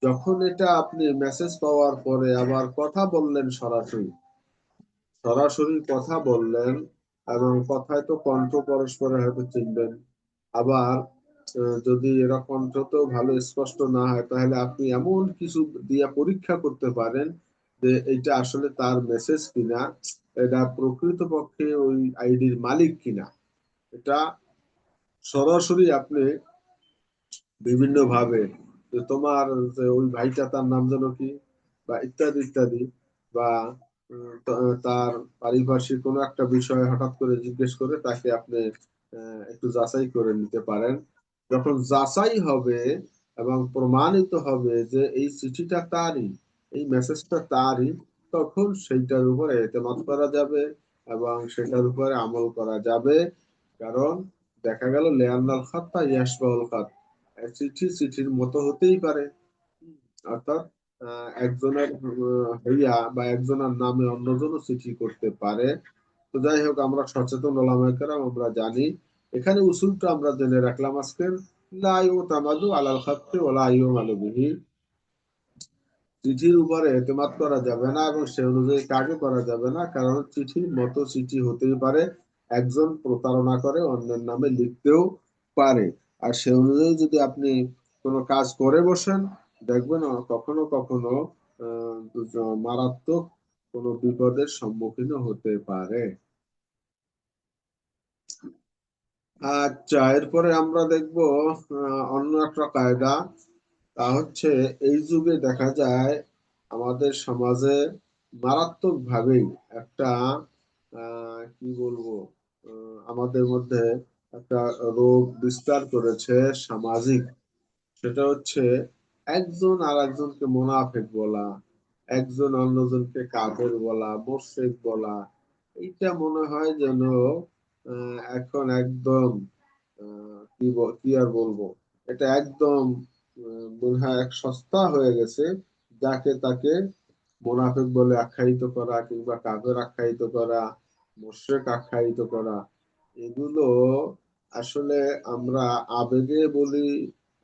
যখন এটা আপনি মেসেজ পাওয়ার পরে আবার কথা বললেন, সরাসরি সরাসরি কথা বললেন, এবং কথায় তো কণ্ঠ পরস্পরের হয়তো চিনবেন। আবার যদি এরা কণ্ঠ তো ভালো স্পষ্ট না হয়, তাহলে আপনি এমন কিছু দিয়া পরীক্ষা করতে পারেন যে এটা আসলে তার মেসেজ কিনা, এটা প্রকৃতপক্ষে ওই আইডির মালিক কিনা। এটা সরাসরি আপনি বিভিন্ন ভাবে, যে তোমার যে ওই ভাইটা তার নাম যেন কি, বা ইত্যাদি ইত্যাদি, বা তার পারিপার্শ্বিক কোনো একটা বিষয় হঠাৎ করে জিজ্ঞেস করে তাকে আপনি একটু যাচাই করে নিতে পারেন। যখন যাচাই হবে এবং প্রমাণিত হবে যে এই চিঠিটা তারই, এই মেসেজটা তারই, তখন সেইটার উপরে এতেমাদ করা যাবে এবং সেটার উপরে আমল করা যাবে। কারণ দেখা গেল লেয়ান্নাল খাত্তা ইয়াশবাউল খাত, চিঠি চিঠির মতো হতেই পারে। অর্থাৎ একজনের হইয়া বা একজনের নামে অন্যজনও চিঠি করতে পারে। তো যাই হোক, আমরা সচেতন ওলামায়ে কেরাম, আমরা জানি। এখানে উসুলটা আমরা জেনে রাখলাম আজকের, লা ইউতামাদু আলাল খাত্তি ওয়ালা ইউমালু বিহি, চিঠির উপরে এতেমাদ করা যাবে না এবং সে অনুযায়ী কাজও করা যাবে না। কারণ চিঠির মতো চিঠি হতেই পারে, একজন প্রতারণা করে অন্যের নামে লিখতেও পারে। আর সে অনুযায়ী যদি আপনি কোনো কাজ করে বসেন, দেখবেন কখনো কখনো মারাত্মক কোনো বিপদের সম্মুখীন হতে পারে। আচ্ছা, এরপরে আমরা দেখব অন্য একটা কায়দা। তা হচ্ছে, এই যুগে দেখা যায় আমাদের সমাজে মারাত্মক ভাবেই একটা কি বলবো, আমাদের মধ্যে একটা রোগ বিস্তার করেছে সামাজিক। সেটা হচ্ছে একজন আর একজনকে মুনাফিক বলা, একজন অন্যজনকে কাফের বলা, মুশরিক বলা। এইটা মনে হয় যেন এখন একদম কি আর বলবো, এটা একদম মনে হয় এক সস্তা হয়ে গেছে। যাকে তাকে মুনাফিক বলে আখ্যায়িত করা, কিংবা কাফের আখ্যায়িত করা, মুশরিক আখ্যায়িত করা, এগুলো আসলে আমরা আবেগে বলি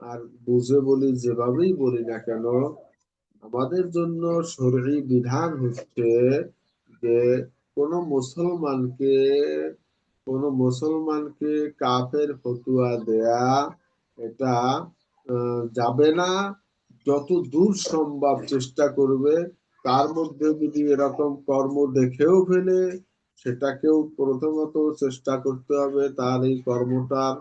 আর বুঝে বলি, যেভাবেই বলি না কেন, আমাদের জন্য শরীরী বিধান হচ্ছে যে কোনো মুসলমানকে কোনো মুসলমানকে কাফের ফতুয়া দেয়া, এটা যাবে না। যত দূর সম্ভব চেষ্টা করবে, তার মধ্যে যদি এরকম কর্ম দেখেও ফেলে, সেটাকেও প্রথমত চেষ্টা করতে হবে তার এই কর্মটার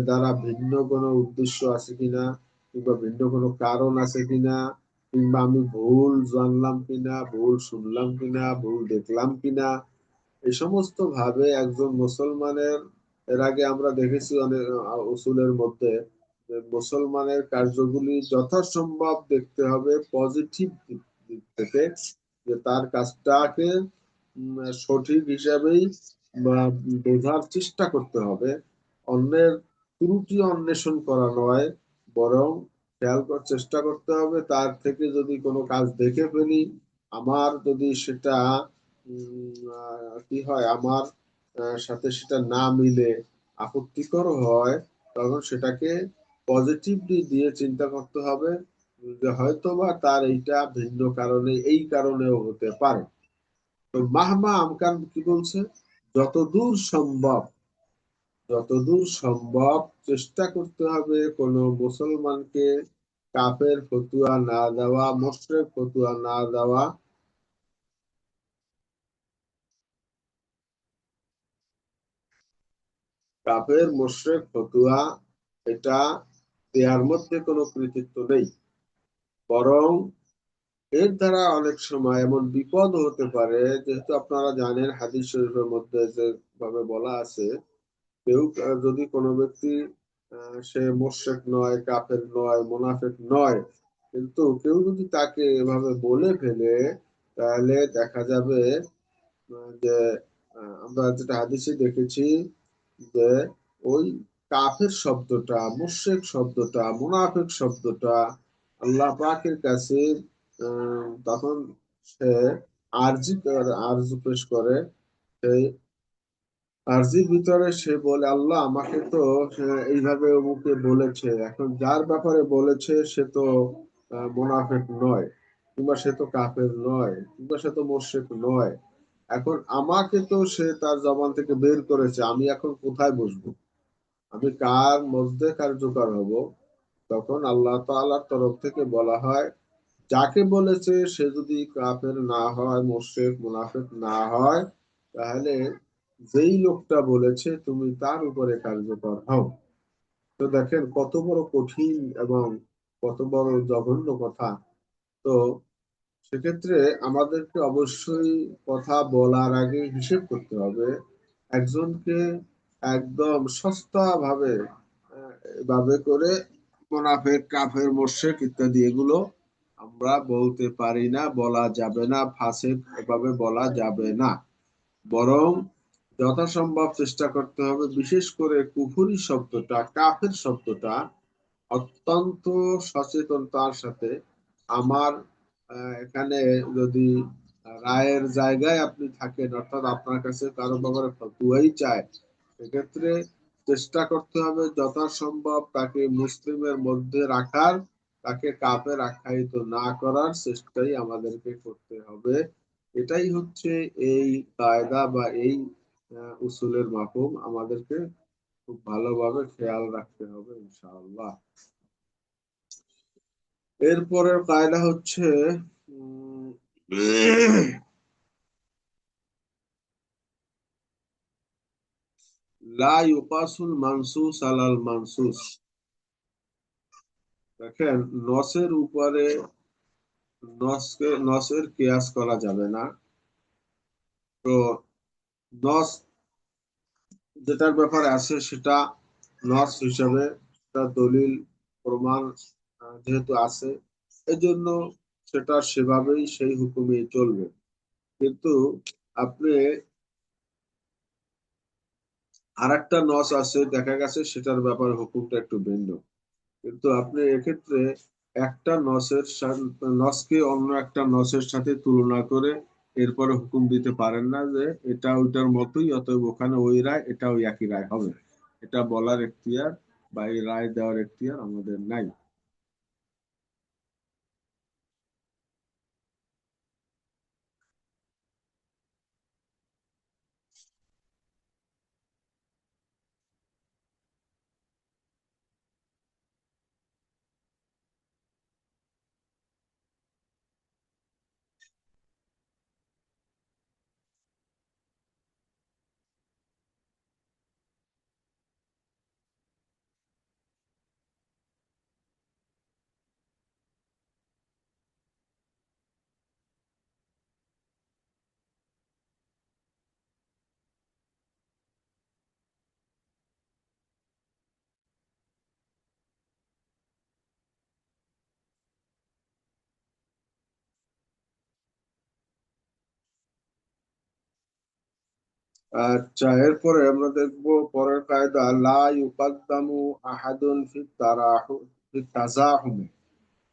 দ্বারা ভিন্ন কোনো উদ্দেশ্য আছে কিনা, কিংবা ভিন্ন কোনো কারণ আছে কিনা, কিংবা আমি ভুল জানলাম কিনা, ভুল শুনলাম কিনা, ভুল দেখলাম কিনা। এই সমস্ত ভাবে একজন মুসলমানের, এর আগে আমরা দেখেছি অনেক উসুলের মধ্যে, যে মুসলমানের কার্যগুলি যথাসম্ভব দেখতে হবে পজিটিভ দিক থেকে, যে তার কাজটাকে সঠিক হিসাবেই বা বোঝার চেষ্টা করতে হবে। অন্যের ত্রুটি অন্বেষণ করা নয়, বরং খেয়াল করার চেষ্টা করতে হবে তার থেকে যদি কোনো কাজ দেখে ফেলি, আমার যদি সেটা কি হয়, আমার সাথে সেটা না মিলে আপত্তিকর হয়, তখন সেটাকে পজিটিভলি দিয়ে চিন্তা করতে হবে যে হয়তোবা তার এইটা ভিন্ন কারণে, এই কারণেও হতে পারে। তো মাহমা আমকান কি বলছে, যতদূর সম্ভব যতদূর সম্ভব চেষ্টা করতে হবে কোনো মুসলমানকে কাফের ফতুয়া না দেওয়া, মুশরিক ফতুয়া না দেওয়া। কাফের মুশরিক ফতুয়া এটা দেওয়ার মধ্যে কোনো কৃতিত্ব নেই, বরং এর দ্বারা অনেক সময় এমন বিপদ হতে পারে। যেহেতু আপনারা জানেন হাদিস শরীফের মধ্যে যে ভাবে বলা আছে, কেউ যদি কোনো ব্যক্তি সে মুশরিক নয়, কাফের নয়, মুনাফিক নয়, কিন্তু কেউ যদি তাকে এভাবে বলে ফেলে, তাহলে দেখা যাবে যে আমরা যেটা হাদিসে দেখেছি, যে ওই কাফের শব্দটা, মুশরিক শব্দটা, মুনাফিক শব্দটা আল্লাহ পাকের কাছে তখন সে আরজি পেশ করে। সেই আরজির ভিতরে সে বলে, আল্লাহ আমাকে তো এইভাবে অমুকে বলেছে, এখন যার ব্যাপারে বলেছে সে তো মুনাফিক নয়, কিংবা সে তো কাফের নয়, কিংবা সে তো মুশরিক নয়। এখন আমাকে তো সে তার জবান থেকে বের করেছে, আমি এখন কোথায় বসবো, আমি কার মধ্যে কার্যকর হব? তখন আল্লাহ তাআলার তরফ থেকে বলা হয়, যাকে বলেছে সে যদি কাফের না হয়, মুশরিক মুনাফিক না হয়, তাহলে যেই লোকটা বলেছে তুমি তার উপরে কার্যকর হও। তো দেখেন কত বড় কঠিন এবং কত বড় জঘন্য কথা। তো সেক্ষেত্রে আমাদেরকে অবশ্যই কথা বলার আগে হিসেব করতে হবে। একজনকে একদম সস্তা ভাবে ভাবে করে মুনাফিক, কাফের, মুশরিক ইত্যাদি এগুলো আমরা বলতে পারি না, বলা যাবে না, ফাসিক এভাবে বলা যাবে না। বরং যথাসম্ভব চেষ্টা করতে হবে, বিশেষ করে কুফরি শব্দটা, কাফের শব্দটা অত্যন্ত সচেতনতার সাথে। আমার এখানে যদি রায়ের জায়গায় আপনি থাকেন, অর্থাৎ আপনার কাছে কারো ব্যাপারে ফতোয়াই চায়, সেক্ষেত্রে চেষ্টা করতে হবে যথাসম্ভব তাকে মুসলিমের মধ্যে রাখার, তাকে কাফের আখ্যায়িত না করার চেষ্টাই আমাদেরকে করতে হবে। এটাই হচ্ছে এই কায়দা বা এই উসুলের মাফহুম আমাদেরকে খুব ভালোভাবে খেয়াল রাখতে হবে ইনশাআল্লাহ। এরপরের কায়দা হচ্ছে উম, লা ইউকাসুল মানসুস আলাল মানসুস। দেখেন, নসের উপরে নসের কিয়াস করা যাবে না। তো নস যেটার ব্যাপারে আছে সেটা নস হিসাবে তার দলিল প্রমাণ যেহেতু আছে, এজন্য সেটা সেভাবেই সেই হুকুমে চলবে। কিন্তু আপনি আরেকটা নস আছে, দেখা গেছে সেটার ব্যাপারে হুকুমটা একটু ভিন্ন, কিন্তু আপনি এক্ষেত্রে একটা নসকে অন্য একটা নসের সাথে তুলনা করে এরপরে হুকুম দিতে পারেন না যে এটা ওইটার মতোই, অতএব ওখানে ওই রায় এটা ওই একই রায় হবে। এটা বলার এখতিয়ার বা এই রায় দেওয়ার এখতিয়ার আমাদের নাই। আচ্ছা, এরপরে আমরা দেখবো পরের কায়দা, লা ইউকাদ্দামু আহাদুন ফিত তাজাহুম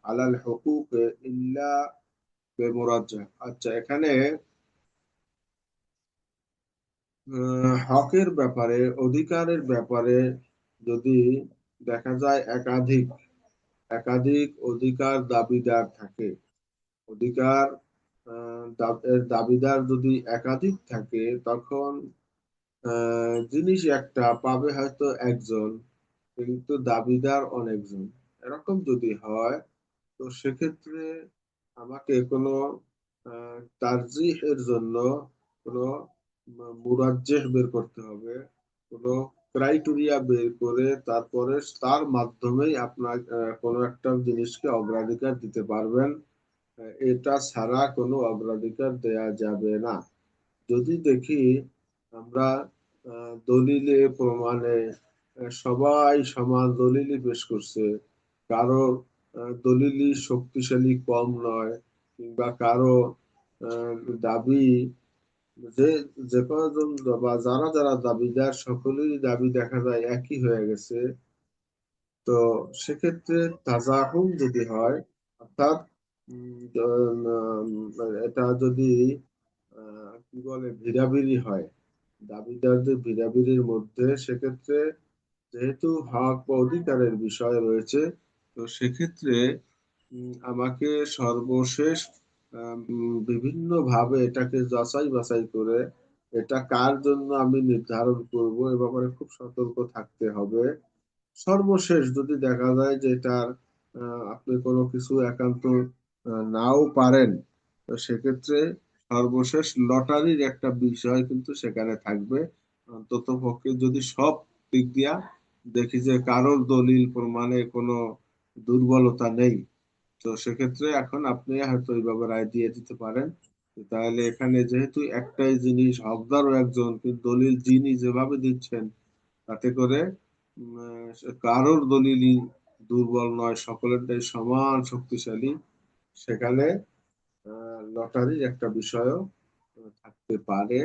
আলাল হুকুক ইল্লা বেমুরাজ্জাহ। আচ্ছা, এখানে হকের ব্যাপারে, অধিকারের ব্যাপারে যদি দেখা যায় একাধিক একাধিক অধিকার দাবিদার থাকে, অধিকার এর দাবিদার যদি একাধিক থাকে, তখন জিনিস একটা পাবে হয়তো একজন, কিন্তু দাবিদার অনেকজন। এরকম যদি হয়, তো সেক্ষেত্রে আমাকে কোনো তারজিহের জন্য কোনো মুরাজ্জেহ বের করতে হবে, কোনো ক্রাইটেরিয়া বের করে তারপরে তার মাধ্যমেই আপনার কোনো একটা জিনিসকে অগ্রাধিকার দিতে পারবেন। এটা ছাড়া কোনো অগ্রাধিকার দেয়া যাবে না। যদি দেখি আমরা দলিলে প্রমাণে সবাই সমান দলিলই পেশ করছে, কারো দলিলই শক্তিশালী কম নয়, কিংবা কারো আহ, দাবি যে যে কজন বা যারা যারা দাবিদার সকলেরই দাবি দেখা যায় একই হয়ে গেছে, তো সেক্ষেত্রে তাজাহুম যদি হয়, অর্থাৎ এটা যদি কি বলে ভিড়াভিড়ি হয়, দাবিদারদের ভিড়াভিড়ির মধ্যে, সেক্ষেত্রে যেহেতু হক বা অধিকারের বিষয় রয়েছে, তো সেক্ষেত্রে আমাকে সর্বশেষ বিভিন্ন ভাবে এটাকে যাচাই বাছাই করে এটা কার জন্য আমি নির্ধারণ করব, এ ব্যাপারে খুব সতর্ক থাকতে হবে। সর্বশেষ যদি দেখা যায় যে এটার আপনি কোনো কিছু একান্ত নাও পারেন, তো সেক্ষেত্রে সর্বশেষ লটারির একটা বিষয় কিন্তু সেখানে থাকবে। অন্তত পক্ষে যদি সব দিক দিয়া দেখি যে কারোর দলিল প্রমাণে কোনো দুর্বলতা নেই, তো সেক্ষেত্রে এখন আপনি হয়তো এইভাবে রায় দিয়ে দিতে পারেন। তাহলে এখানে যেহেতু একটাই জিনিস, হকদারও একজন, কিন্তু দলিল যিনি যেভাবে দিচ্ছেন, তাতে করে কারোর দলিলই দুর্বল নয়, সকলেরটাই সমান শক্তিশালী। সেখানে লটারির একটা বিষয়ও থাকতে পারে।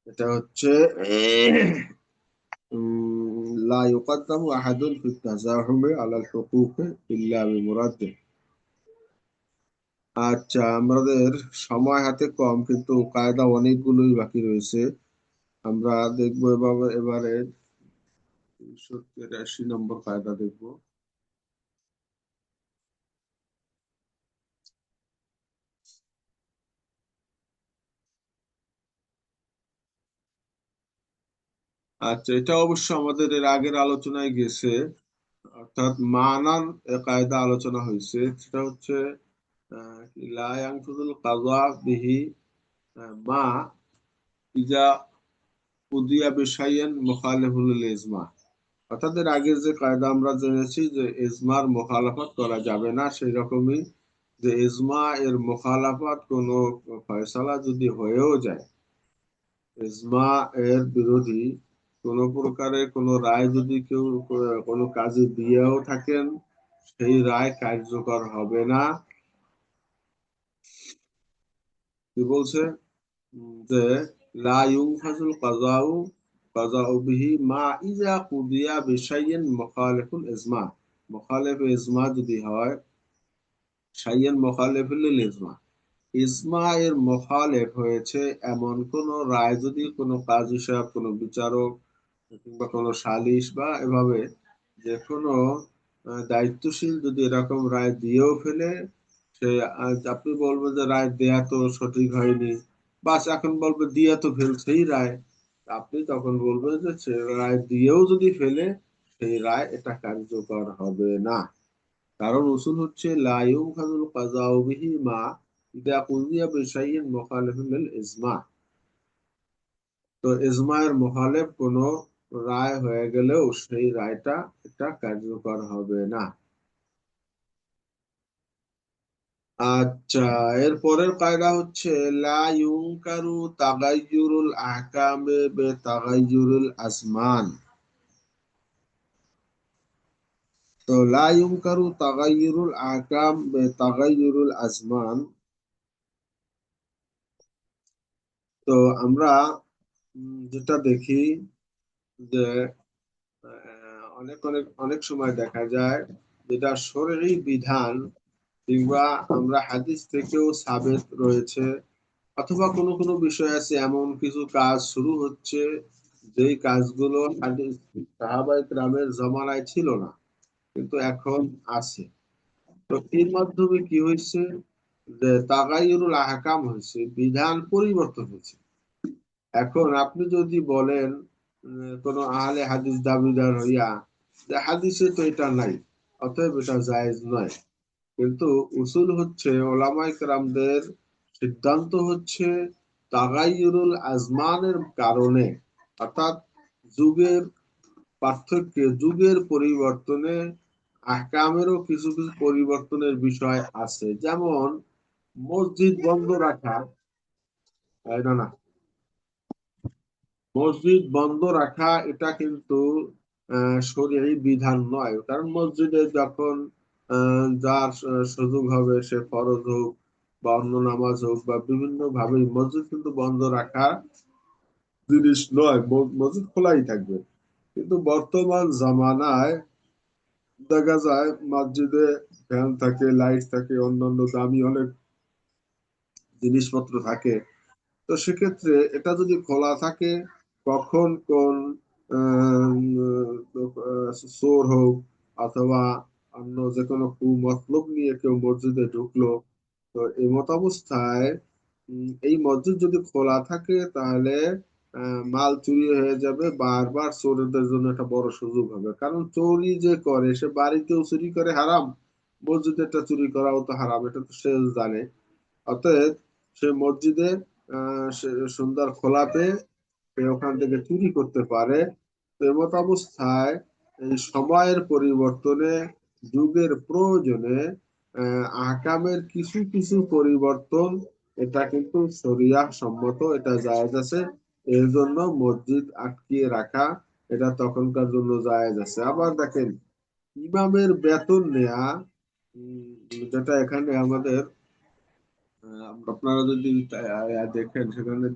এটা হচ্ছে লা ইউকাদ্দামু আহাদুন ফিত তাজাহুমি আলাল হুকুকি ইল্লা বিমুরাদ্দিহ। আচ্ছা, আমাদের সময় হাতে কম, কিন্তু কায়দা অনেকগুলোই বাকি রয়েছে। আমরা দেখবো এভাবে এবারে 383 নম্বর কায়দা দেখবো। আচ্ছা, এটা অবশ্য আমাদের এর আগের আলোচনায় গেছে। অর্থাৎ মানার কায়দা আলোচনা হয়েছে, সেটা হচ্ছে লা ইয়ানকুদুল কাযা বিহি মা ইজা কুদিয়া বিশাইয়্যিন মুখালিফুল লিল ইজমা। অর্থাৎ এর আগের যে কায়দা আমরা জেনেছি যে ইজমার মুখালাফত করা যাবে না, সেই রকমই যে ইজমা এর মুখালাফত কোনো ফয়সালা যদি হয়েও যায়, ইজমা এর বিরোধী কোন প্রকারের কোন রায় যদি কেউ কোনো কাজে দিয়েও থাকেন, সেই রায় কার্যকর হবে না। কি বলছে? যে লা ইউনফাজুল কাযাউ বিহি মা ইজা কুদিয়া বিশাইয়্যিন মুখালিফুল ইজমা। মুখালিফ ইজমা যদি হয়, শাইয়্যিন মুখালিফুল লিল ইজমা, ইজমা এর মুখালিফ হয়েছে এমন কোন রায় যদি কোনো কাজী সাহেব, কোনো বিচারক কিংবা কোনো সালিশ বা এভাবে যে কোনো দায়িত্বশীল যদি এরকম রায় দিয়েও ফেলে, সে আপনি বলবেন যে রায় দেয়া তো সঠিক হয়নি, বাস এখন বলবে দিয়ে তো ফেলছেই রায়, আপনি তখন বলবেন যে সে রায় দিয়েও যদি ফেলে, সেই রায় এটা কার্যকর হবে না। কারণ উসুল হচ্ছে লা ইউখাযুল কাযাউ বিহি মা ইযা কুযিয়া বিশাইইন মুখালিফিন লিল ইজমা। তো ইজমায়ের মুখালেফ কোন রায় হয়ে গেলেও সেই রায়টা এটা কার্যকর হবে না। আচ্ছা, এর পরের কায়দা হচ্ছে লা ইউনকারু তাগায়্যুরুল আহকামে বিতাগায়্যুরিল আজমান। তো লা ইউনকারু তাগায়্যুরুল আহকাম বিতাগায়্যুরিল আজমান। তো আমরা যেটা দেখি যে অনেক অনেক অনেক সময় দেখা যায় যেটা শরঈ বিধান কিংবা আমরা হাদিস থেকেও সাবেত রয়েছে, অথবা কোনো কোনো বিষয় আছে এমন কিছু কাজ শুরু হচ্ছে যেই কাজগুলো হাদিস সাহাবায়ে কেরামের জমানায় ছিল না, কিন্তু এখন আছে। তো এর মাধ্যমে কি হয়েছে যে তাগায়ুরুল আহকাম হয়েছে, বিধান পরিবর্তন হয়েছে। এখন আপনি যদি বলেন কোন আহলে হাদিস দাবিদার হইয়া যে হাদিসে তো এটা নাই, অতএব এটা জায়েজ নয়, কিন্তু উসুল হচ্ছে ওলামায়ে কেরামদের সিদ্ধান্ত হচ্ছে তাগাইয়ুরুল আজমানের কারণে, অর্থাৎ যুগের পার্থক্যে, যুগের পরিবর্তনে আহকামেরও কিছু কিছু পরিবর্তনের বিষয় আছে। যেমন মসজিদ বন্ধ রাখা, না না, মসজিদ বন্ধ রাখা এটা কিন্তু শরীয়ী বিধান নয়। কারণ মসজিদে যখন যার সুযোগ হবে, সে ফরজ হোক বা অন্য নামাজ হোক বা বিভিন্ন ভাবে, মসজিদ কিন্তু বন্ধ রাখা জিনিস নয়, মসজিদ খোলাই থাকবে। কিন্তু বর্তমান জামানায় দেখা যায় মসজিদে ফ্যান থাকে, লাইট থাকে, অন্যান্য দামি অনেক জিনিসপত্র থাকে। তো সেক্ষেত্রে এটা যদি খোলা থাকে, কখন কোন চোর হোক অথবা অন্য যে কোনো কুমতলব নিয়ে কেউ মসজিদে ঢুকলো, তো এই মত অবস্থায় এই মসজিদ যদি খোলা থাকে তাহলে মাল চুরি হয়ে যাবে, বারবার চোরদের জন্য একটা বড় সুযোগ হবে। কারণ চুরি যে করে, সে বাড়িতেও চুরি করে হারাম, মসজিদেরটা চুরি করাও তো হারাম, এটা তো সে জানে। অতএব সে মসজিদে সে সুন্দর খোলা পেয়ে সে ওখান থেকে চুরি করতে পারে। তো এমত অবস্থায় এই সময়ের পরিবর্তনে, যুগের প্রয়োজনে আহকামের কিছু কিছু পরিবর্তন, এটা কিন্তু শরিয়াহ সম্মত, এটা জায়েজ আছে। এর জন্য মসজিদ আটকিয়ে রাখা এটা তখনকার জন্য জায়েজ আছে। আবার দেখেন, ইমামের বেতন নেয়া, যেটা এখানে আমাদের আপনারা যদি দেখেন সেখানে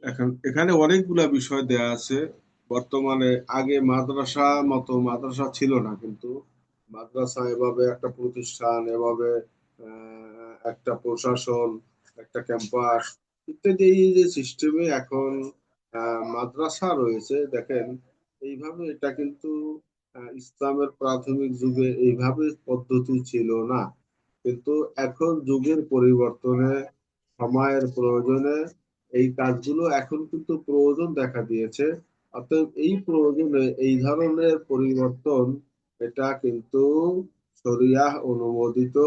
এখন এখানে অনেকগুলা বিষয় দেয়া আছে। বর্তমানে আগে মাদ্রাসা ছিল না, কিন্তু মাদ্রাসা এভাবে একটা প্রতিষ্ঠান, এভাবে একটা প্রশাসন, একটা ক্যাম্পাস ইত্যাদি, এই যে সিস্টেমে এখন মাদ্রাসা রয়েছে দেখেন, এইভাবে এটা কিন্তু ইসলামের প্রাথমিক যুগে এইভাবে পদ্ধতি ছিল না। কিন্তু এখন যুগের পরিবর্তনে, সময়ের প্রয়োজনে এই কাজগুলো এখন কিন্তু প্রয়োজন দেখা দিয়েছে। অতএব এই প্রয়োজনে এই ধরনের পরিবর্তন, এটা কিন্তু শরিয়াহ অনুমোদিত,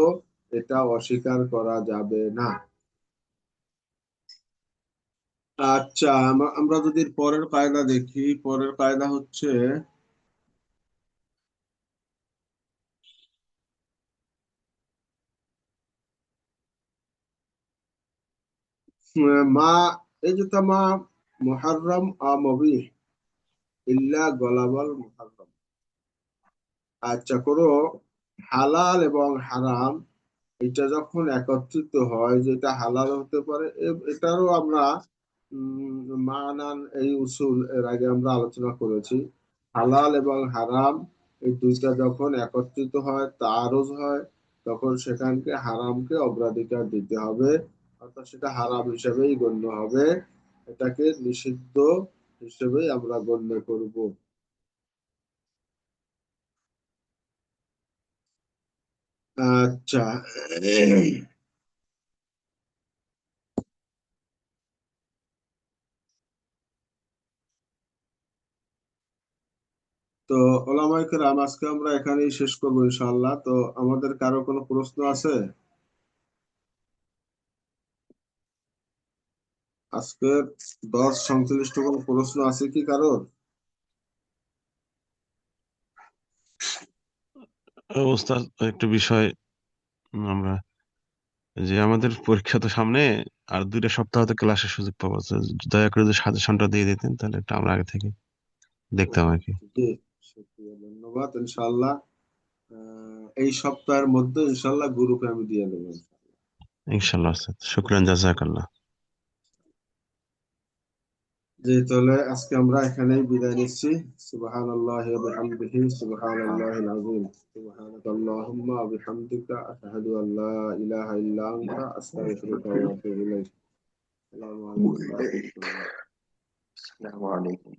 এটা অস্বীকার করা যাবে না। আচ্ছা, আমরা যদি পরের কায়দা দেখি, পরের কায়দা হচ্ছে মা ইজতামা মুহাররাম আ মুবিহ ইল্লা গলাবাল মুহাররাম। আচ্ছা, কোনো হালাল এবং হারাম এটা যখন একত্রিত হয়, যেটা হালাল হতে পারে, এটারও আমরা মানান এই উসুল এর আগে আমরা আলোচনা করেছি। হালাল এবং হারাম এই দুইটা যখন একত্রিত হয়, তারজ হয়, তখন সেখানকে হারামকে অগ্রাধিকার দিতে হবে, অর্থাৎ সেটা হারাম হিসেবেই গণ্য হবে, এটাকে নিষিদ্ধ হিসেবেই আমরা গণ্য করব। আচ্ছা, তো ওলামায়ে কেরাম, আজকে আমরা এখানেই শেষ করবো ইনশাআল্লাহ। তো আমাদের কারো কোনো প্রশ্ন আছে? আজকের 10 সংশ্লিষ্ট কোনো প্রশ্ন আছে কি কারোর? ওস্তাদ, একটা বিষয়, আমরা যে আমাদের পরীক্ষা তো সামনে, আর 2টা সপ্তাহ তো ক্লাসের সুযোগ পাবো, তো দয়া করে যদি সাজেশনটা দিয়ে দিতেন তাহলে একটু আমরা আগে থেকে দেখতাম আর কি। জি, শুকরিয়া, ধন্যবাদ। ইনশাআল্লাহ এই সপ্তাহের মধ্যে ইনশাআল্লাহ গ্রুপে আমি দিয়ে দেবো। ইনশাল্লাহ ওস্তাদ, শুকরান, জাযাকাল্লাহ। জি, তাহলে আজকে আমরা এখানেই বিদায় নিচ্ছি। সুবহানাল্লাহি ওয়া বিহামদিহি, সুবহানাল্লাহিল আযীম, সুবহানাকাল্লাহুম্মা ওয়া বিহামদিকা, আশহাদু আল লা ইলাহা ইল্লা আনতা, আস্তাগফিরুকা ওয়া আতুবু ইলাইক। আসসালামু আলাইকুম ওয়া রাহমাতুল্লাহ। السلام عليكم.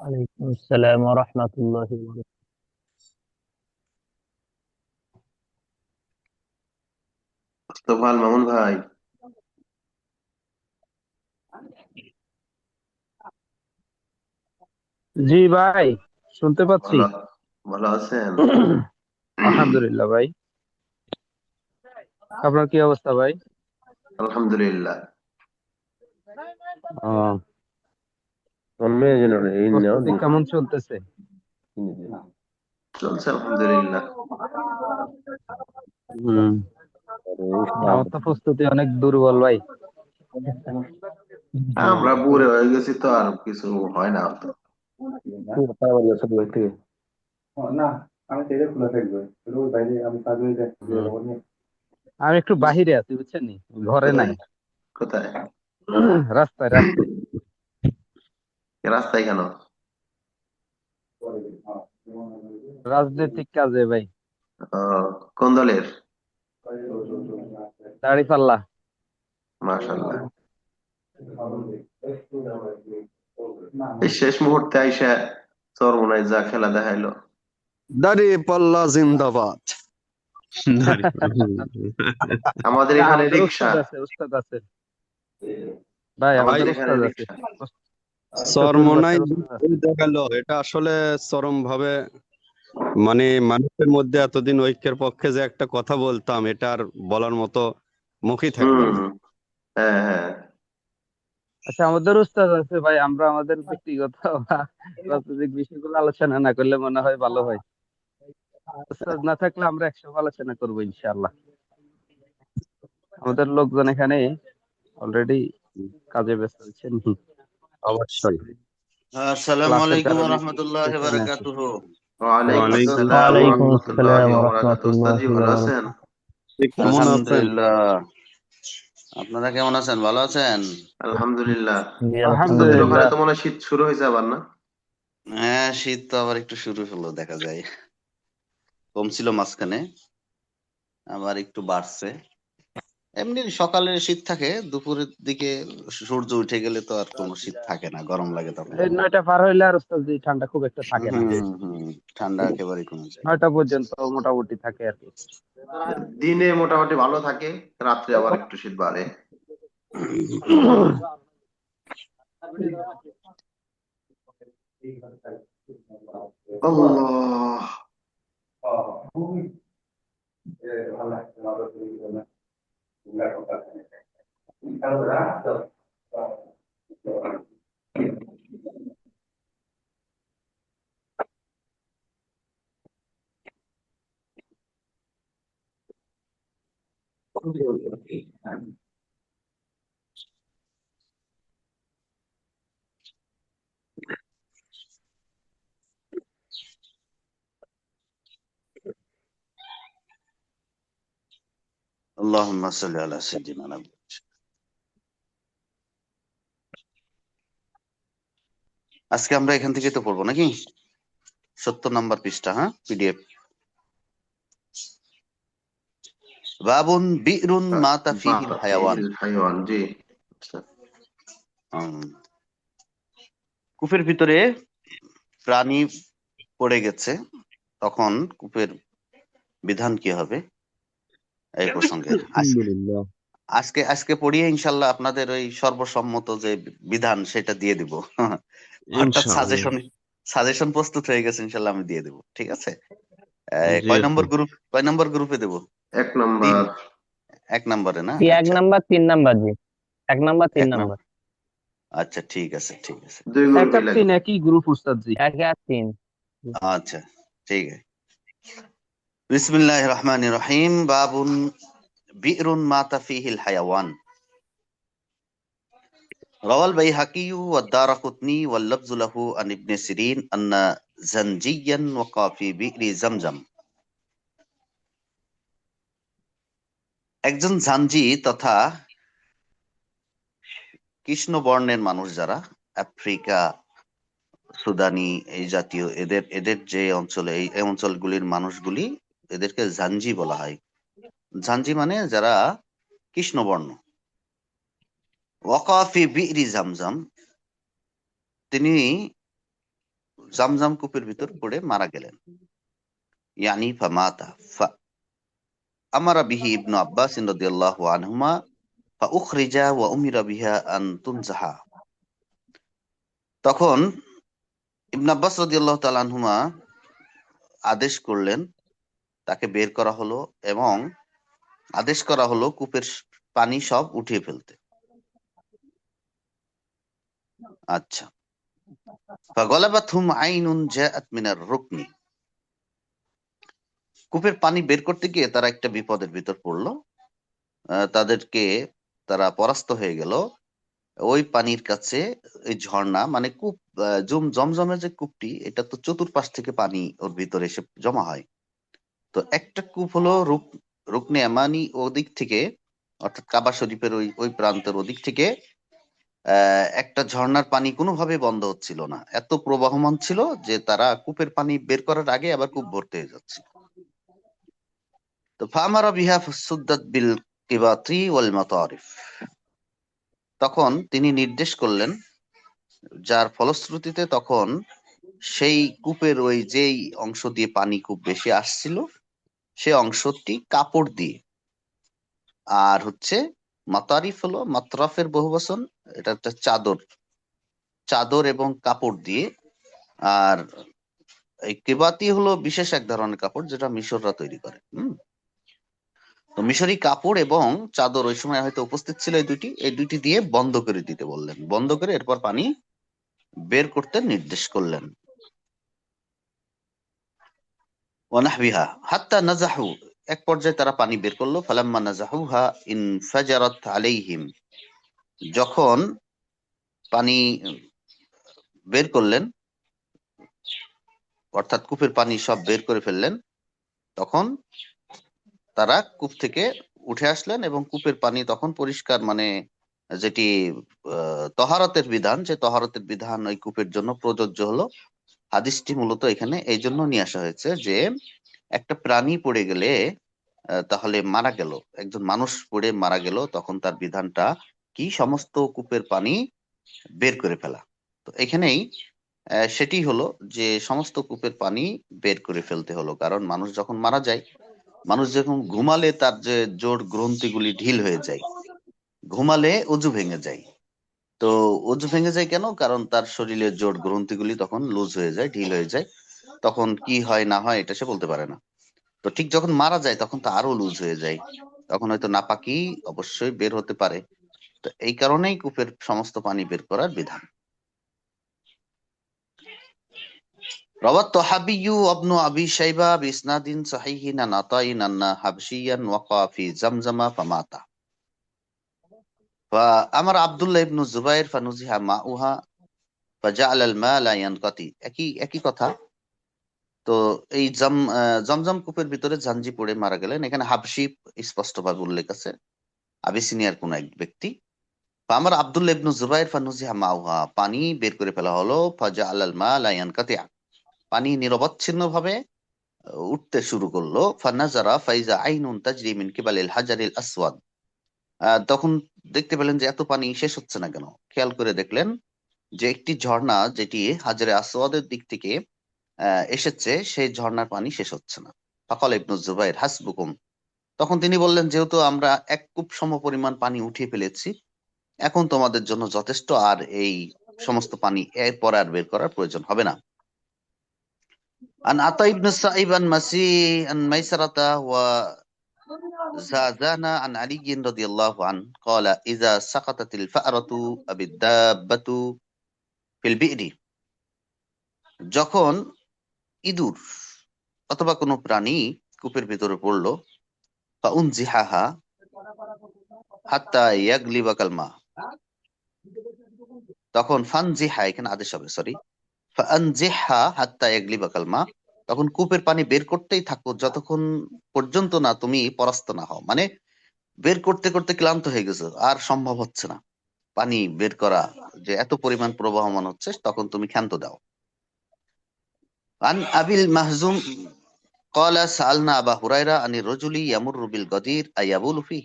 عليكم السلام ورحمة الله وبركاته. মোস্তফা আল মামুন ভাই, জি ভাই, শুনতে পাচ্ছি। ভালো ভালো আছেন? আলহামদুলিল্লাহ ভাই, আপনার কি অবস্থা ভাই? আলহামদুলিল্লাহ। ও, চলছে প্রস্তুতি কেমন চলতেছে? আলহামদুলিল্লাহ। হুম, আমার তো প্রস্তুতি অনেক দুর্বল ভাই। আমরা বুড়ে হয়ে গেছি তো, আর কিছু হয় না তো। আমি একটু বাহিরে আছি, বুঝছেন নি, ঘরে নাই। কোথায় কোথায়? রাস্তায় রাস্তায়। রাস্তায় কেন? রাজনৈতিক কাজে ভাই। আহ, কোন দলের? দাঁড়িপাল্লা। মাশাআল্লাহ। এই শেষ মুহূর্তে আইসা চরমোনাই যা খেলা দেখাইলো। দাঁড়িয়ে পাল্লা জিন্দাবাদ। আমাদের না, এখানে আমাদের রিক্সা, উস্তাদ আছে, উস্তাদ আছে ভাই, আমাদের আমাদের এখানে উস্তাদ আছে। রিক্সা। চতুর চরমোনাই ভাষার উস্তাদ আছে। দেখালো, এটা আসলে চরম ভাবে, মানে মানুষের মধ্যে এতদিন ঐক্যের পক্ষে যে একটা কথা বলতাম, এটা আর বলার মতো মুখই থাকলো হুম, না। হ্যাঁ হ্যাঁ। আচ্ছা, আমাদের উস্তাদ আছে ভাই, আমরা আমাদের ব্যক্তিগত বা রাজনৈতিক বিষয়গুলো আলোচনা না করলে মনে হয় ভালো হয়। উস্তাদ না থাকলে আমরা একসঙ্গে আলোচনা করবো ইনশাআল্লাহ। আমাদের লোকজন এখানে অলরেডি কাজে ব্যস্ত হচ্ছেন, অবশ্যই। আসসালামু ক্লাসের আলাইকুম ওয়া কারণে একটু রাহমাতুল্লাহি ওয়া পেছনে আছি। বারাকাতুহু। ওয়ালাইকুম ওয়ালাইকুম আসসালাম ওয়া আসসালাম। ওয়ালাইকুম রাহমাতুল্লাহি আসসালাম ওয়া ওয়া বারাকাতুহু। রাহমাতুল্লাহি ওস্তাদ জি, ওয়া ভালো আছেন? বারাকাতুহু। কেমন আছেন? আলহামদুলিল্লাহ। আপনারা কেমন আছেন? ভালো আছেন? আলহামদুলিল্লাহ। জি আপনাদের ওখানে আলহামদুলিল্লাহ। তো মনে হয় শীত শুরু হয়েছে আবার, না? হ্যাঁ, শীত তো আবার একটু শুরু হলো দেখা যায়। কমছিল মাঝখানে, আবার একটু বাড়ছে। এমনি সকালে শীত থাকে, দুপুরের দিকে সূর্য উঠে গেলে তো আর কোনো শীত থাকে না, গরম লাগে তখন। এই 9টা পার হইলে আর ওস্তাদজি ঠান্ডা খুব একটা থাকে না। ঠান্ডা একেবারে কমে যায়। 9টা পর্যন্ত মোটামুটি থাকে আর কি। দিনে মোটামুটি ভালো থাকে, রাত্রে আবার একটু শীত বাড়ে। আল্লাহ। আল্লাহুম্মা সাল্লি আলা সাইয়্যিদিনা মুহাম্মদ। আজকে আমরা এখান থেকে তো পড়বো নাকি? 70 নাম্বার পৃষ্ঠা, হ্যাঁ, পিডিএফ। বাবুন বিরুন মাতা ফিহিল হায়াওয়ান। হাইওয়ান, জি। কূপের ভিতরে প্রাণী পড়ে গেছে, তখন কূপের বিধান কি হবে এই প্রসঙ্গে আলহামদুলিল্লাহ। আজকে পড়িয়ে ইনশাল্লাহ আপনাদের ওই সর্বসম্মত যে বিধান সেটা দিয়ে দিব। অর্থাৎ ইনশাআল্লাহ। সাজেশন প্রস্তুত হয়ে গেছে, ইনশাল্লাহ আমি দিয়ে দেব। ঠিক আছে? জি কয় নম্বর গ্রুপে দেব? 1 নাম্বার। 1 নম্বরে না? জি, 1 আচ্ছা, নাম্বার 3 নাম্বার, জি 1 নাম্বার 3 1 নাম্বার, নম্বর। আচ্ছা, ঠিক আছে, ঠিক আছে। 2 এক গ্রুপে আর লাগে। 3 একই গ্রুপ ওস্তাদজি। 1 আর 3। আচ্ছা, ঠিক আছে। বিসমিল্লাহির রহমানির রহিম। বাবুন বিরুন মাতা ফিহিল হায়াওয়ান। روى البيهقي والدارقطني واللفظ له عن ابن سيرين أن زنجيا وقع في بئر زمزم। একজন জাঞ্জি তথা কৃষ্ণ বর্ণের মানুষ যারা আফ্রিকা, সুদানি, এই জাতীয় এদের যে অঞ্চলে এই অঞ্চলগুলির মানুষগুলি, এদেরকে জাঞ্জি বলা হয়। জাঞ্জি মানে যারা কৃষ্ণবর্ণ। ওয়াকা ফি বি'রি জামজাম, তিনি জামজাম কূপের ভিতর পড়ে মারা গেলেন। ইয়ানি ফামাতা আমারা বিহি ইবনু আব্বাস রাদিয়াল্লাহু আনহুমা ফাউখরিজা ওয়া উমিরা বিহা আন তুনজাহা। তখন ইবনে আব্বাস রাদিয়াল্লাহু তাআলা আনহুমা আদেশ করলেন, তাকে বের করা হলো এবং আদেশ করা হলো কূপের পানি সব উঠিয়ে ফেলতে। আচ্ছা। ফাগলাবাতহুম আইনুন জাআত মিনার রুকনি। কূপের পানি বের করতে গিয়ে তারা একটা বিপদের ভিতর পড়লো। তারা পরাস্ত হয়ে গেল ওই পানির কাছে। এই ঝর্ণা মানে কূপ, জমজমের যে কূপটি, এটা তো চতুর্পাশ থেকে পানি ওর ভিতরে এসে জমা হয়। তো একটা কূপ হলো রুকনে ইয়ামানি ওদিক থেকে, অর্থাৎ কাবা শরীফের ওই প্রান্তের ওদিক থেকে একটা ঝর্ণার পানি কোনোভাবে বন্ধ হচ্ছিল না, এত প্রবাহমান ছিল যে তারা কূপের পানি বের করার আগে আবার কূপ ভর্তি হয়ে যাচ্ছে। তো ফামারা বিহা ফাসুদ্দাত বিল কিবাতি ওয়াল মাতারিফ। তখন তিনি নির্দেশ করলেন, যার ফলশ্রুতিতে তখন সেই কূপের ওই যেই অংশ দিয়ে পানি খুব বেশি আসছিল, সে অংশটি কাপড় দিয়ে, আর হচ্ছে মাতারিফ হলো মাতরাফের বহুবচন, এটা একটা চাদর এবং কাপড় দিয়ে। আর এই কেবাতি হলো বিশেষ এক ধরনের কাপড় যেটা মিশররা তৈরি করে। তো মিশরি কাপড় এবং চাদর ওই সময় হয়তো উপস্থিত ছিল, এই দুইটি দিয়ে বন্ধ করে দিতে বললেন। বন্ধ করে এরপর পানি বের করতে নির্দেশ করলেন। ওয়ানাহবিহা হাত্তা নাজাহু, এক পর্যায়ে তারা পানি বের করলো। ফালাম্মা নাজাহুহা ইনফাজারাত আলাইহিম, যখন পানি বের করলেন, অর্থাৎ কূপের পানি সব বের করে ফেললেন, তখন তারা কূপ থেকে উঠে আসলেন এবং কূপের পানি তখন পরিষ্কার, মানে যেটি তহারতের বিধান, যে তহারতের বিধান ওই কূপের জন্য প্রযোজ্য হলো। হাদিসটি মূলত এখানে এই জন্য নিয়ে আসা হয়েছে যে একটা প্রাণী পড়ে গেলে তাহলে মারা গেল, একজন মানুষ পড়ে মারা গেল, তখন তার বিধানটা কি, সমস্ত কূপের পানি বের করে ফেলা। তো এখানেই সেটি হলো যে সমস্ত কূপের পানি বের করে ফেলতে হলো, কারণ মানুষ যখন মারা যায়, মানুষ যখন ঘুমালে তার যে জোড় গ্রন্থিগুলি ঢিল হয়ে যায়, ঘুমালে অজু ভেঙে যায়। তো অজু ভেঙে যায় কেন? কারণ তার শরীরের জোড় গ্রন্থিগুলি তখন লুজ হয়ে যায়, ঢিল হয়ে যায়। তখন কি হয় না হয় এটা সে বলতে পারে না। তো ঠিক যখন মারা যায় তখন তো আরো লুজ হয়ে যায়, তখন হয়তো নাপাকি অবশ্যই বের হতে পারে। তো এই কারণেই কূপের সমস্ত পানি বের করার বিধান। روى الطحاوي وابن أبي شيبة بإسناد صحيح عن عطاء أن حبشيا وقع في زمزم فمات فأمر عبد الله بن الزبير فنزح ماؤها فجعل الماء لا ينقطع। একই কথা। তো এই জমজম কূপের ভিতরে জাঞ্জি পড়ে মারা গেলেন, এখানে হাবশি স্পষ্টভাবে উল্লেখ আছে, আবিসিনিয়ার কোন এক ব্যক্তি। আমার আব্দুল্লাহ ইবনু জুবাইর ফানুজিহা মাউহা, পানি বের করে ফেলা হলো, ফাজআলাল মা লা ইয়ানকাতিআ, পানি নিরবচ্ছিন্ন ভাবে উঠতে শুরু করলো। ফানাজারা ফাইজা আইনুন তাজরি মিন কিবালিল হাজারিল আসওয়াদ, তখন দেখতে পেলেন যে এত পানি শেষ হচ্ছে না কেন। খেয়াল করে দেখলেন যে একটি ঝর্ণা যেটি হাজারে আসওয়াদের দিক থেকে এসেছে, সেই ঝর্ণার পানি শেষ হচ্ছে না। ফাকাল ইবনু জুবাইর হাসবুকুম, তখন তিনি বললেন, যেহেতু আমরা এক কূপ সম পরিমাণ পানি উঠিয়ে ফেলেছি, এখন তোমাদের জন্য যথেষ্ট, আর এই সমস্ত পানি এরপর আর বের করার প্রয়োজন হবে না। আন আতা ইবনে সাইব আন মাসি আন মাইসারাতা ওয়া জাযানা আন আলী রাদিয়াল্লাহু আন ক্বালা ইযা সাকাতাতিল ফারাতু আবিদ-দাব্বাতু ফিল বি'রি, যখন ইঁদুর অথবা কোনো প্রাণী কূপের ভিতরে পড়লো, ফাউনজিহাহা হাত্তা ইয়াগলিবাকাল মা, তখন ফানজিহা এখানে আদেশ হবে, সরি, ফানজিহা হাত্তা ইয়াগলিবাকাল মা, তখন কূপের পানি বের করতেই থাকো যতক্ষণ পর্যন্ত না তুমি পরাস্ত না হও, মানে বের করতে করতে ক্লান্ত হয়ে গেছো, আর সম্ভব হচ্ছে না পানি বের করা, যে এত পরিমাণ প্রবাহমান হচ্ছে, তখন তুমি ক্ষান্ত দাও। আন আবিল মাহজুম قال سألنا أبا هريرة عن الرجل يمر بالغدير أيبول فيه,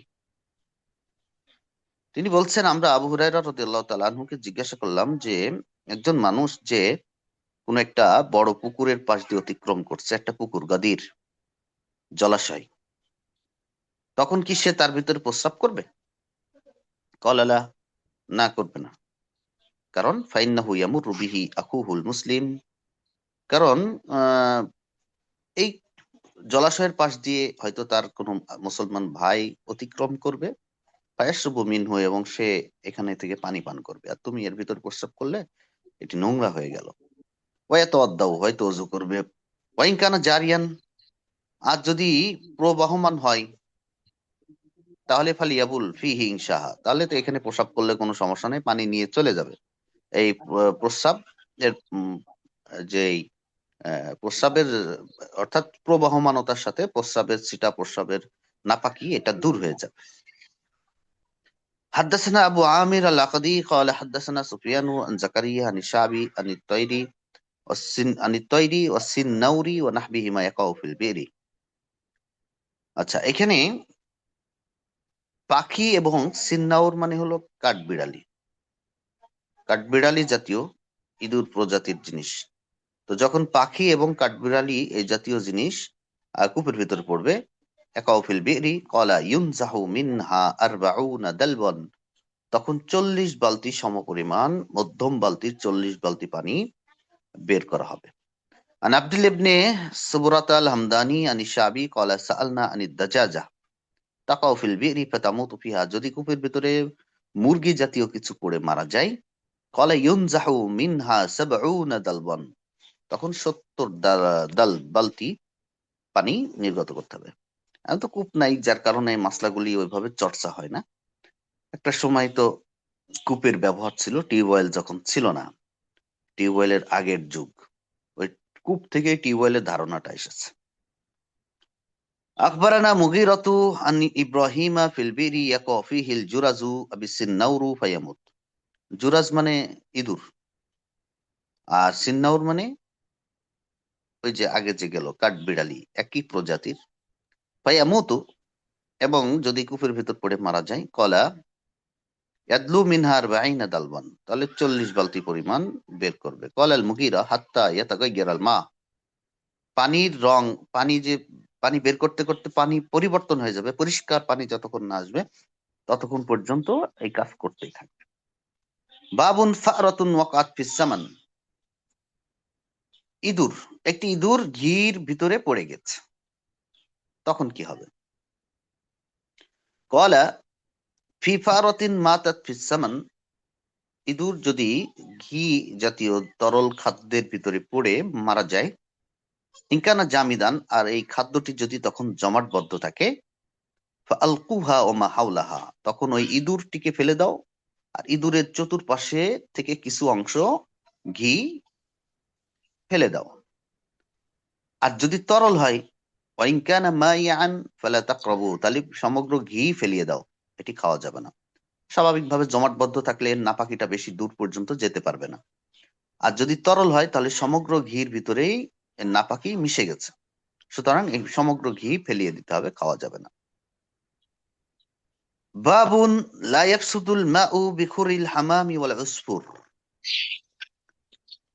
তিনি বলছেন আমরা আবু হুরায়রা রাদিয়াল্লাহু তাআলা আনহুকে জিজ্ঞাসা করলাম যে একজন মানুষ যে কোন একটা বড় পুকুরের পাশ দিয়ে অতিক্রম করছে, একটা পুকুর, গাদির, জলাশয়, তখন কি সে তার ভিতরে প্রস্রাব করবে? কলালা, না, করবে না। কারণ ফাইন্নাহু ইয়ামুরু বিহি আখুহুল মুসলিম, কারণ এই জলাশয়ের পাশ দিয়ে হয়তো তার কোনো মুসলমান ভাই অতিক্রম করবে, ফায়াশরবু মিনহু, এবং সে এখানে থেকে পানি পান করবে, আর তুমি এর ভিতর প্রস্রাব করলে এটি নোংরা হয়ে গেল। ওয়ায়াতাওয়াদ্দাউ, হয়তো ওযু করবে। ওয়াইন কানা জারিয়ান, আর যদি প্রবাহমান হয়, তাহলে ফালিয়াবুল ফিহি ইনশাহা, তাহলে তো এখানে প্রস্রাব করলে কোনো সমস্যা নেই, পানি নিয়ে চলে যাবে। এই প্রস্রাব এর যেই প্রস্রাবের অর্থাৎ প্রবাহমানতার সাথে প্রস্রাবের ছিটা, প্রস্রাবের নাপাকি, এটা দূর হয়ে যাবে। حدثنا أبو عامر العقدي قال حدثنا سفيان عن زكريا عن الشعبي عن الطيري والسنوري ونحبهما يقع في البئر। আচ্ছা, এখানে পাখি এবং সিন্নাউর মানে হলো কাঠবিড়ালি, কাঠবিড়ালি জাতীয় ইঁদুর প্রজাতির জিনিস। তো যখন পাখি এবং কাঠবিড়ালি এই জাতীয় জিনিস কূপের ভিতরে পড়বে, একাও ফিল বি'রি ক্বালা ইউনজাহু মিনহা আরবাউনা দালবান, তখন 40 বালতি সমপরিমাণ, মধ্যম বালতির 40 বালতি পানি বের করা হবে। আন আব্দুল ইবনে সুবরাত আল হামদানি আন শাবি ক্বালা সাআলনা আনিদ দাজাজা তাকাউ ফিল বি'রি ফাতামুতু ফিহা, যদি কূপের ভিতরে মুরগি জাতীয় কিছু পড়ে মারা যায়, ক্বালা ইউনজাহু মিনহা 70 দালবান, তখন 70 বালতি পানি নির্গত করতে হবে। এখন তো কূপ নাই, যার কারণে মাসলাগুলি ওইভাবে চর্চা হয় না। একটা সময় তো কূপের ব্যবহার ছিল, টিউবওয়েল যখন ছিল না, টিউবওয়েলের আগের যুগ, ওই কূপ থেকে টিউবওয়েলের ধারণাটা এসেছে। أخبرنا مغيرة عن إبراهيم في البئر يقع فيه الجرز بالسنور فيموت। জুরাজ মানে ইঁদুর, আর সিন্নাউর মানে ওই যে আগে যে গেল কাঠবিড়ালি, একই প্রজাতির। ফায়ামুতু, এবং যদি কূপের ভিতর পড়ে মারা যায়, কলা ইয়াদলু মিনহা আরবাঈনা দালবান, তাহলে 40 বালতি পরিমাণ বের করবে। কলাল মুগীরা হাত্তা ইয়াতাগায়্যারাল মা, পানির রং, পানি বের করতে করতে পানি পরিবর্তন হয়ে যাবে, পরিষ্কার পানি যতক্ষণ না আসবে ততক্ষণ পর্যন্ত এই কাজ করতেই থাকবে। বাবুন ফারাতুন ওয়াকাত ফিস সামান, ইঁদুর, একটি ইঁদুর ঘির ভিতরে পড়ে গেছে, তখন কি হবে? কলা ফি ফারাতিন মাতাত ফিস সামান, ইঁদুর যদি ঘি জাতীয় তরল খাদ্যের ভিতরে পড়ে মারা যায়, ইনকানা জামিদান, আর এই খাদ্যটি যদি তখন জমাটবদ্ধ থাকে, ফাআলকুহা ওয়া মা হাওলাহা, তখন ওই ইঁদুরটিকে ফেলে দাও আর ইঁদুরের চতুর্পাশে থেকে কিছু অংশ ঘি ফেলে দাও। আর যদি তরল হয়, ওয়া ইন কানা মাইআন ফালা তাকরাবু, তাহলে সমগ্র ঘি ফেলিয়ে দাও, এটি খাওয়া যাবে না। স্বাভাবিকভাবে জমাটবদ্ধ থাকলে নাপাকিটা বেশি দূর পর্যন্ত যেতে পারবে না। আর যদি তরল হয় তাহলে সমগ্র ঘির ভিতরেই নাপাকি মিশে গেছে, সুতরাং এই সমগ্র ঘি ফেলিয়ে দিতে হবে, খাওয়া যাবে না। বাবুন লা ইয়াফসুদুল মাউ বিখুরিল হামামি ওয়াল উসফুর,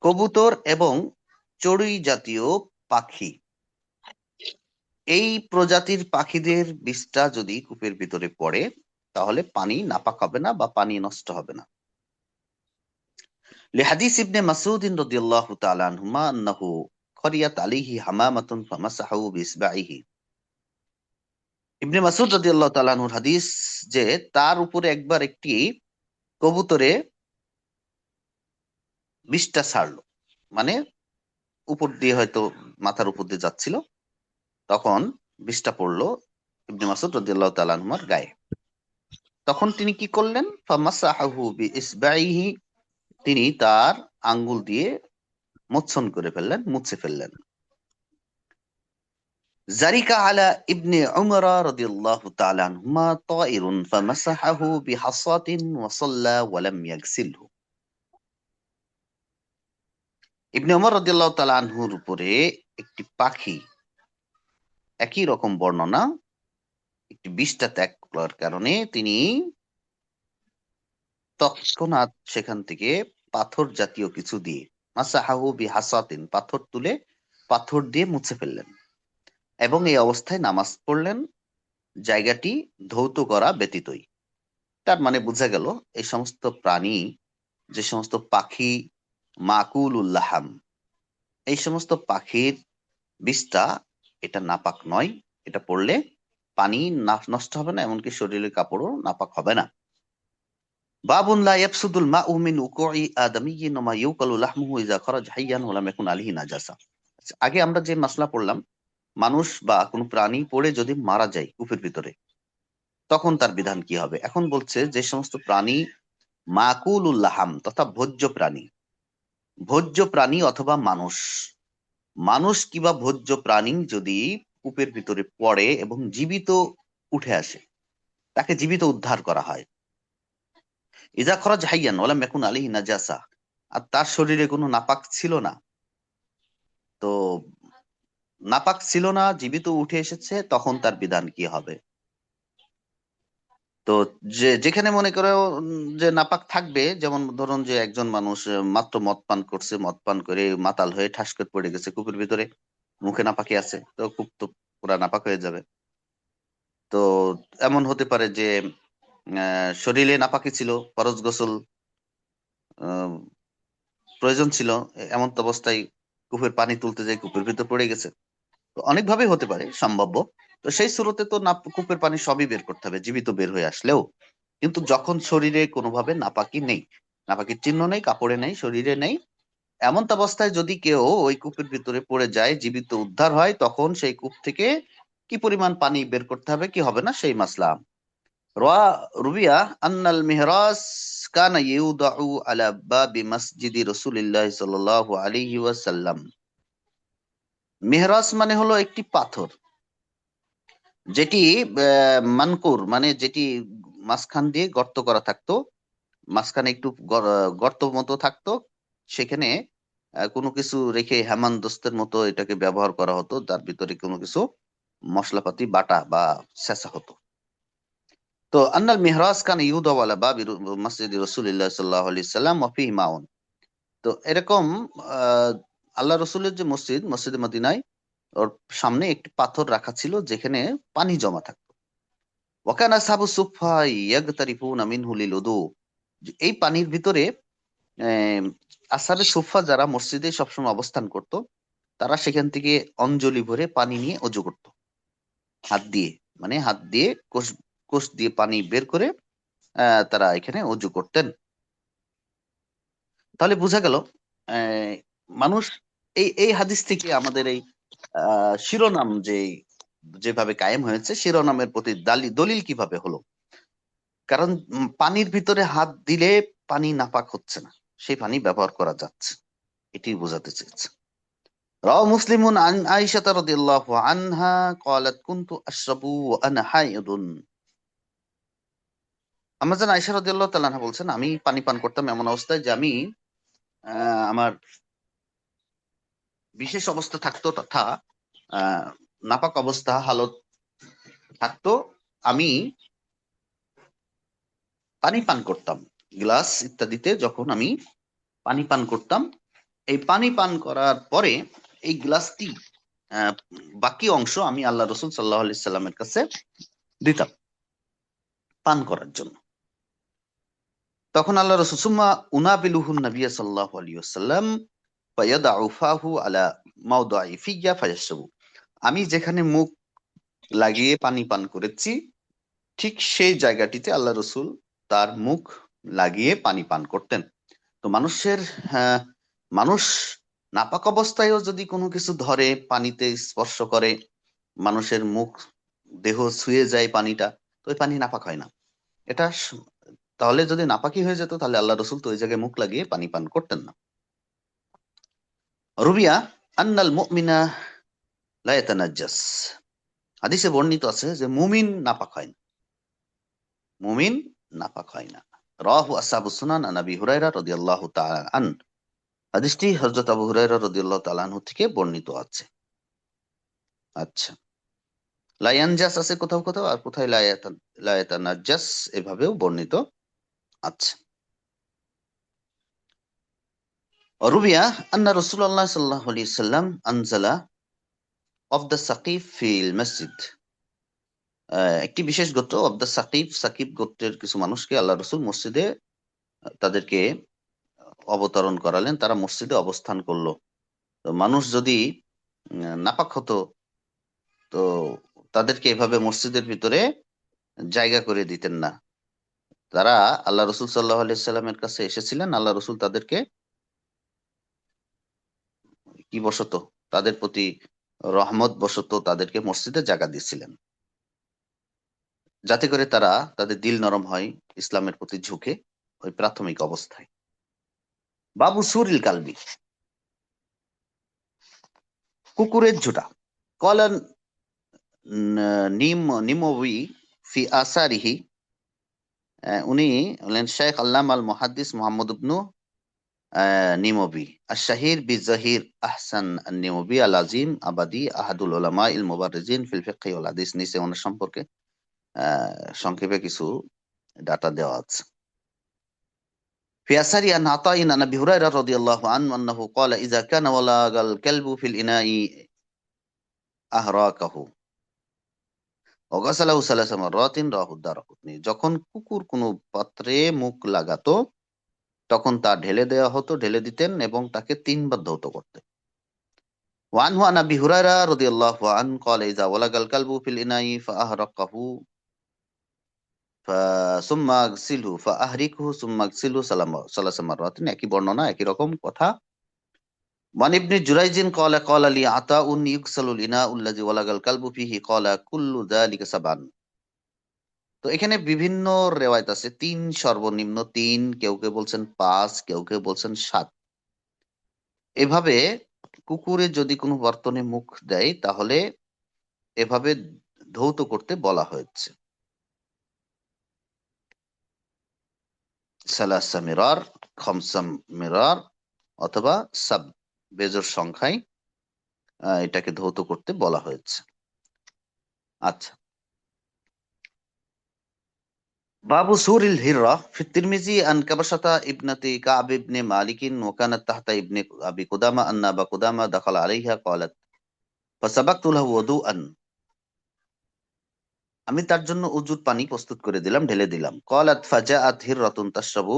কবুতর এবং চড়ুই জাতীয় পাখি, এই প্রজাতির পাখিদের বিষটা যদি কূপের ভিতরে পড়ে তাহলে পানি নাপাক হবে না বা পানি নষ্ট হবে না। লিহাদিস ইবনে মাসউদ রাদিয়াল্লাহু তাআলা আনহুমা আন্নাহু খরিয়াত আলাইহি হামামাতুন ফামাসাহু বিইসবাইহি, ইবনে মাসউদ রাদিয়াল্লাহু তাআলা আনহুর হাদিস যে তার উপরে একবার একটি কবুতরে বিষটা ছাড়লো, মানে উপর দিয়ে হয়তো মাথার উপর দিয়ে যাচ্ছিল, তখন বিষটা পড়লো ইবনে মাসউদ রাদিয়াল্লাহু তাআলা আনহুর গায়ে। তখন তিনি কি করলেন? ফামাসাহু বিইসবাইহি, তিনি তার আঙ্গুল দিয়ে মোচ্ছন করে ফেললেন, মুছে ফেললেন। জারিকা আলা ইবনে উমর রাদিয়াল্লাহু তাআলা আনহুমা তায়রুন ফামাসাহাহু বিহাসাতিন ওয়া সাল্লা ওয়া লাম ইয়াগসিলহু, ইবনে উমর রাদিয়াল্লাহু তাআলা আনহুর উপরে একটি পাখি, একই রকম বর্ণনা, একটি বিষটা ত্যাগ করার কারণে তিনি তৎক্ষণাৎ সেখান থেকে পাথর জাতীয় কিছু দিয়ে, মাসাহাহু বিহাসাতিন, পাথর তুলে পাথর দিয়ে মুছে ফেললেন এবং এই অবস্থায় নামাজ পড়লেন, জায়গাটি ধৌত করা ব্যতীতই। তার মানে বোঝা গেল এই সমস্ত প্রাণী, যে সমস্ত পাখি মাকুলুল লাহাম, এই সমস্ত পাখির বিষটা এটা নাপাক নয়, এটা পড়লে পানি নষ্ট হবে না, এমনকি শরীরের কাপড়ও নাপাক হবে না। বাবুন লা ইয়াফসুদুল মাউ মিন উকুই আদামিয়্যিন ওয়া মা ইউকালু লাহমুহু ইযা খারাজা হাইয়ান ওয়া লাম ইয়াকুন আলাইহি নাজাসা। আগে আমরা যে মাসলা পড়লাম, মানুষ বা কোনো প্রাণী পড়ে যদি মারা যায় কূপের ভিতরে তখন তার বিধান কি হবে। এখন বলছে যে সমস্ত প্রাণী মাকুলুল লাহাম তথা ভোজ্য প্রাণী, ভোজ্য প্রাণী অথবা মানুষ কিংবা ভোজ্য প্রাণী যদি কূপের ভিতরে পড়ে এবং জীবিত উঠে আসে, তাকে জীবিত উদ্ধার করা হয়। ইজা খরাজ হাইয়ান ওয়া লাম ইয়াকুন আলাইহি নাজাসা, আর তার শরীরে কোনো নাপাক ছিল না, তো নাপাক ছিল না, জীবিত উঠে এসেছে, তখন তার বিধান কি হবে। তো যেখানে মনে করো যে নাপাক থাকবে, যেমন ধরুন যে একজন মানুষ মাত্র মদ পান করছে, মদ পান করে মাতাল হয়ে ঠাস করে পড়ে গেছে কূপের ভিতরে, মুখে নাপাকি আছে, তো কূপ তো পুরা নাপাক হয়ে যাবে। তো এমন হতে পারে যে শরীরে নাপাকি ছিল, ফরজ গোসল প্রয়োজন ছিল, এমন অবস্থায় কূপের পানি তুলতে যাই কূপের ভিতর পড়ে গেছে, তো অনেকভাবেই হতে পারে সম্ভাব্য। তো সেই সুরতে তো কূপের পানি সবই বের করতে হবে, জীবিত বের হয়ে আসলেও। কিন্তু যখন শরীরে কোনোভাবে নাপাকি নেই, নাপাকির চিহ্ন নেই, কাপড়ে নেই, শরীরে নেই, এমন অবস্থায় যদি কেউ ওই কূপের ভিতরে পড়ে যায়, জীবিত উদ্ধার হয়, তখন সেই কূপ থেকে কি পরিমাণ পানি বের করতে হবে কি হবে না সেই মাসলা। রুবিয়া আন্নাল মিহরাজ কানা ইউদাউ আলা বাবি মসজিদি রাসূলিল্লাহ সাল্লাল্লাহু আলাইহি ওয়াসাল্লাম। মেহরাজ মানে হলো একটি পাথর, যেটি মানকুর মানে যেটি মাঝখান দিয়ে গর্ত করা থাকতো, মাঝখানে একটু গর্ত মতো থাকতো, সেখানে কোনো কিছু রেখে হেমানদস্তের মতো এটাকে ব্যবহার করা হতো, তার ভিতরে কোনো কিছু মশলাপাতি বাটা বা ছেঁচা হতো। তো আন্নাল মিহরাজ কান ইউদা ওয়ালা বাবি মসজিদ রাসূলুল্লাহ সাল্লাল্লাহু আলাইহি সাল্লাম ওয়া ফিহি মাউন। তো এরকম আল্লাহ রসুলের যে মসজিদ, মসজিদে মদিনায় ওর সামনে একটি পাথর রাখা ছিল যেখানে পানি জমা থাকতো। ওয়াকানা সাবু সুফা ইয়াগতারিফুনা মিনহু লিল উদু। এই পানির ভিতরে আসহাবে সুফা যারা মসজিদে সবসময় অবস্থান করত, তারা সেখান থেকে অঞ্জলি ভরে পানি নিয়ে অজু করত হাত দিয়ে, মানে হাত দিয়ে কোষ কোষ দিয়ে পানি বের করে তারা এখানে অজু করতেন। তাহলে বোঝা গেল মানুষ এই এই হাদিস থেকে আমাদের এই শিরোনাম যেভাবে কায়েম হয়েছে, শিরোনামের প্রতি দলিল কিভাবে হলো? কারণ পানির ভিতরে হাত দিলে পানি নাপাক হচ্ছে না, সেই পানি ব্যবহার করা যাচ্ছে, এটি বোঝাতে চেয়েছে। রাও মুসলিমুন আন আয়েশা রাদিয়াল্লাহু আনহা قالت كنت اشرب وانا حائض। আমাদের আয়েশা রাদিয়াল্লাহু তাআলা আনহা বলছেন, আমি পানি পান করতাম এমন অবস্থায় যে আমি আমার বিশেষ অবস্থা থাকতো, তথা নাপাক অবস্থা হালত থাকতো, আমি পানি পান করতাম গ্লাস ইত্যাদিতে। যখন আমি পানি পান করতাম, এই পানি পান করার পরে এই গ্লাসটি বাকি অংশ আমি আল্লাহ রসুল সাল্লাল্লাহু আলাইহি সাল্লামের কাছে দিতাম পান করার জন্য। তখন আল্লাহ রসুল সুম্মা উনাবিলুহুন নবী সাল্লাল্লাহু আলাইহি ওয়াসাল্লাম ফায়াদাউ ফাহু আলা মাওদাই ফিয়া ফায়াশরাবু। আমি যেখানে মুখ লাগিয়ে পানি পান করেছি, ঠিক সেই জায়গাটিতে আল্লাহ রসুল তার মুখ লাগিয়ে পানি পান করতেন। তো মানুষ নাপাক অবস্থায়ও যদি কোনো কিছু ধরে, পানিতে স্পর্শ করে, মানুষের মুখ দেহ ছুঁয়ে যায় পানিটা, তো ওই পানি নাপাক হয় না। এটা তাহলে যদি নাপাকি হয়ে যেত, তাহলে আল্লাহ রসুল তো ওই জায়গায় মুখ লাগিয়ে পানি পান করতেন না। রুবিয়া আন্নাল মুমিনা লা ইয়াতানাজ্জাস। হাদিসে বর্ণিত আছে যে মুমিন নাপাক হয় না, মুমিন নাপাক হয় না। রাহু আসহাবুস সুনান আন আবি হুরায়রা রাদিয়াল্লাহু তাআলা আন। হাদিসটি হযরত আবু হুরায়রা রাদিয়াল্লাহু তাআলা আনহু থেকে বর্ণিত আছে। আচ্ছা, লা ইয়ানজাস আছে কোথাও কোথাও, আর কোথায় লা ইয়াতানাজ্জাস এভাবেও বর্ণিত আছে। রুবিয়া আন্না রাসূলুল্লাহ সাল্লাল্লাহু আলাইহি ওয়াসাল্লাম আনজালা অফ দ্য সাকিফ ফিল মসজিদ। একটি বিশেষ গোত্র অফ দ্য সাকিব গোত্রের কিছু মানুষকে আল্লাহ রসুল মসজিদে তাদেরকে অবতরণ করালেন, তারা মসজিদে অবস্থান করলো। তো মানুষ যদি নাপাক হতো, তো তাদেরকে এভাবে মসজিদের ভিতরে জায়গা করে দিতেন না। তারা আল্লাহ রসুল সাল্লাল্লাহু আলাইহি সাল্লামের কাছে এসেছিলেন, আল্লাহ রসুল তাদেরকে কি বশত, তাদের প্রতি রহমত বশত তাদেরকে মসজিদে জায়গা দিয়েছিলেন, যাতে করে তারা তাদের দিল নরম হয় ইসলামের প্রতি ঝুঁকে ওই প্রাথমিক অবস্থায়। বাবু সুরিল কালবি, কুকুরের ঝুটা। কলান নিমোবি ফি আসারিহি, উনি হলেন শেখ আল্লামা আল মুহাদ্দিস মুহাম্মদ ইবনু নিমোবি আশ-শাহির বিজাহির আহসান আন-নিমোবি আল আজিম আবাদি আহাদুল উলামা ইল মুবাররিজিন ফিল ফিকহ ওয়াল হাদিস। নিচে ওনার সম্পর্কে সংক্ষেপে কিছু ডাটা দেওয়া আছে। في أثر أن عطاء عن أبي هريرة رضي الله عنه أنه قال إذا كان ولغ الكلب في الإناء أهراكه وغسله ثلاث مرات رواه الدارقطني। যখন কুকুর কোনো পাত্রে মুখ লাগাতো, তখন তা ঢেলে দেওয়া হতো, ঢেলে দিতেন এবং তাকে 3 বার ধৌত করতেন। وعنه عن أبي هريرة رضي الله عنه قال إذا ولغ الكلب في الإناء فأهرقه ثم اغسله فأهرقه ثم اغسله ثلاث مرات। একই বর্ণনা, একই রকম কথা। وعن ابن جريج قال قال لي عطاء يغسل الإناء الذي ولغ الكلب فيه قال كل ذلك 7। তো এখানে বিভিন্ন রেওয়ায়েত আছে, 3 সর্বনিম্ন 3, কেউ কেউ বলছেন 5, কেউ কেউ বলছেন 7। এভাবে কুকুরে যদি কোনো বর্তনে মুখ দেয়, তাহলে এভাবে ধৌত করতে বলা হয়েছে। সালাসা মিরার, খমসা মিরার অথবা সাব, বেজোর সংখ্যায় এটাকে ধৌত করতে বলা হয়েছে। আচ্ছা, বাবু সুরিল হিররা ফি তিরমিজি আন কাবাশাতা ইবনাতি কাব ইবনে মালিকিন ওয়া কানাত তাহতা ইবনে আবি কুদামা আন্না আবা কুদামা দাখালা আলাইহা ক্বালাত ফাসাবাকতু লাহু ওযুআন, আমি তার জন্য উজুর পানি প্রস্তুত করে দিলাম, ঢেলে দিলাম। ক্বালাত ফাজাআত হিররাতুন তাশরাবু,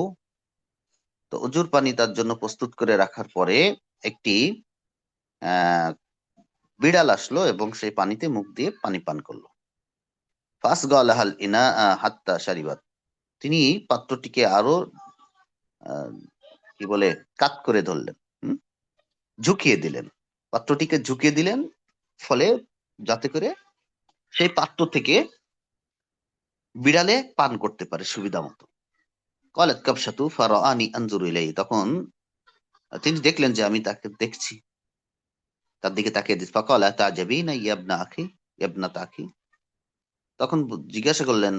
তো উজুর পানি তার জন্য প্রস্তুত করে রাখার পরে একটি আহ বিড়াল আসলো এবং সেই পানিতে মুখ দিয়ে পানি পান করলো। ফাসগালাহাল ইনা হাত্তা শারিবাত, তিনি পাত্রটিকে আরো আহ, কি বলে কাত করে ধরলেন, ঝুঁকিয়ে দিলেন, পাত্রটিকে ঝুঁকিয়ে দিলেন, ফলে যাতে করে সেই পাত্র থেকে বিড়ালে পান করতে পারে সুবিধা মতো। ক্বালাত কাবশাতু ফারাআনি আনজুরু ইলাইহি, তখন তিনি দেখলেন যে আমি তাকে দেখছি, তার দিকে তাকিয়ে দিচ্ছি। ফাকালা তাজাবিনা ইয়া ইবনা আখি, ইয়া ইবনাত আখি, তখন জিজ্ঞাসা করলেন,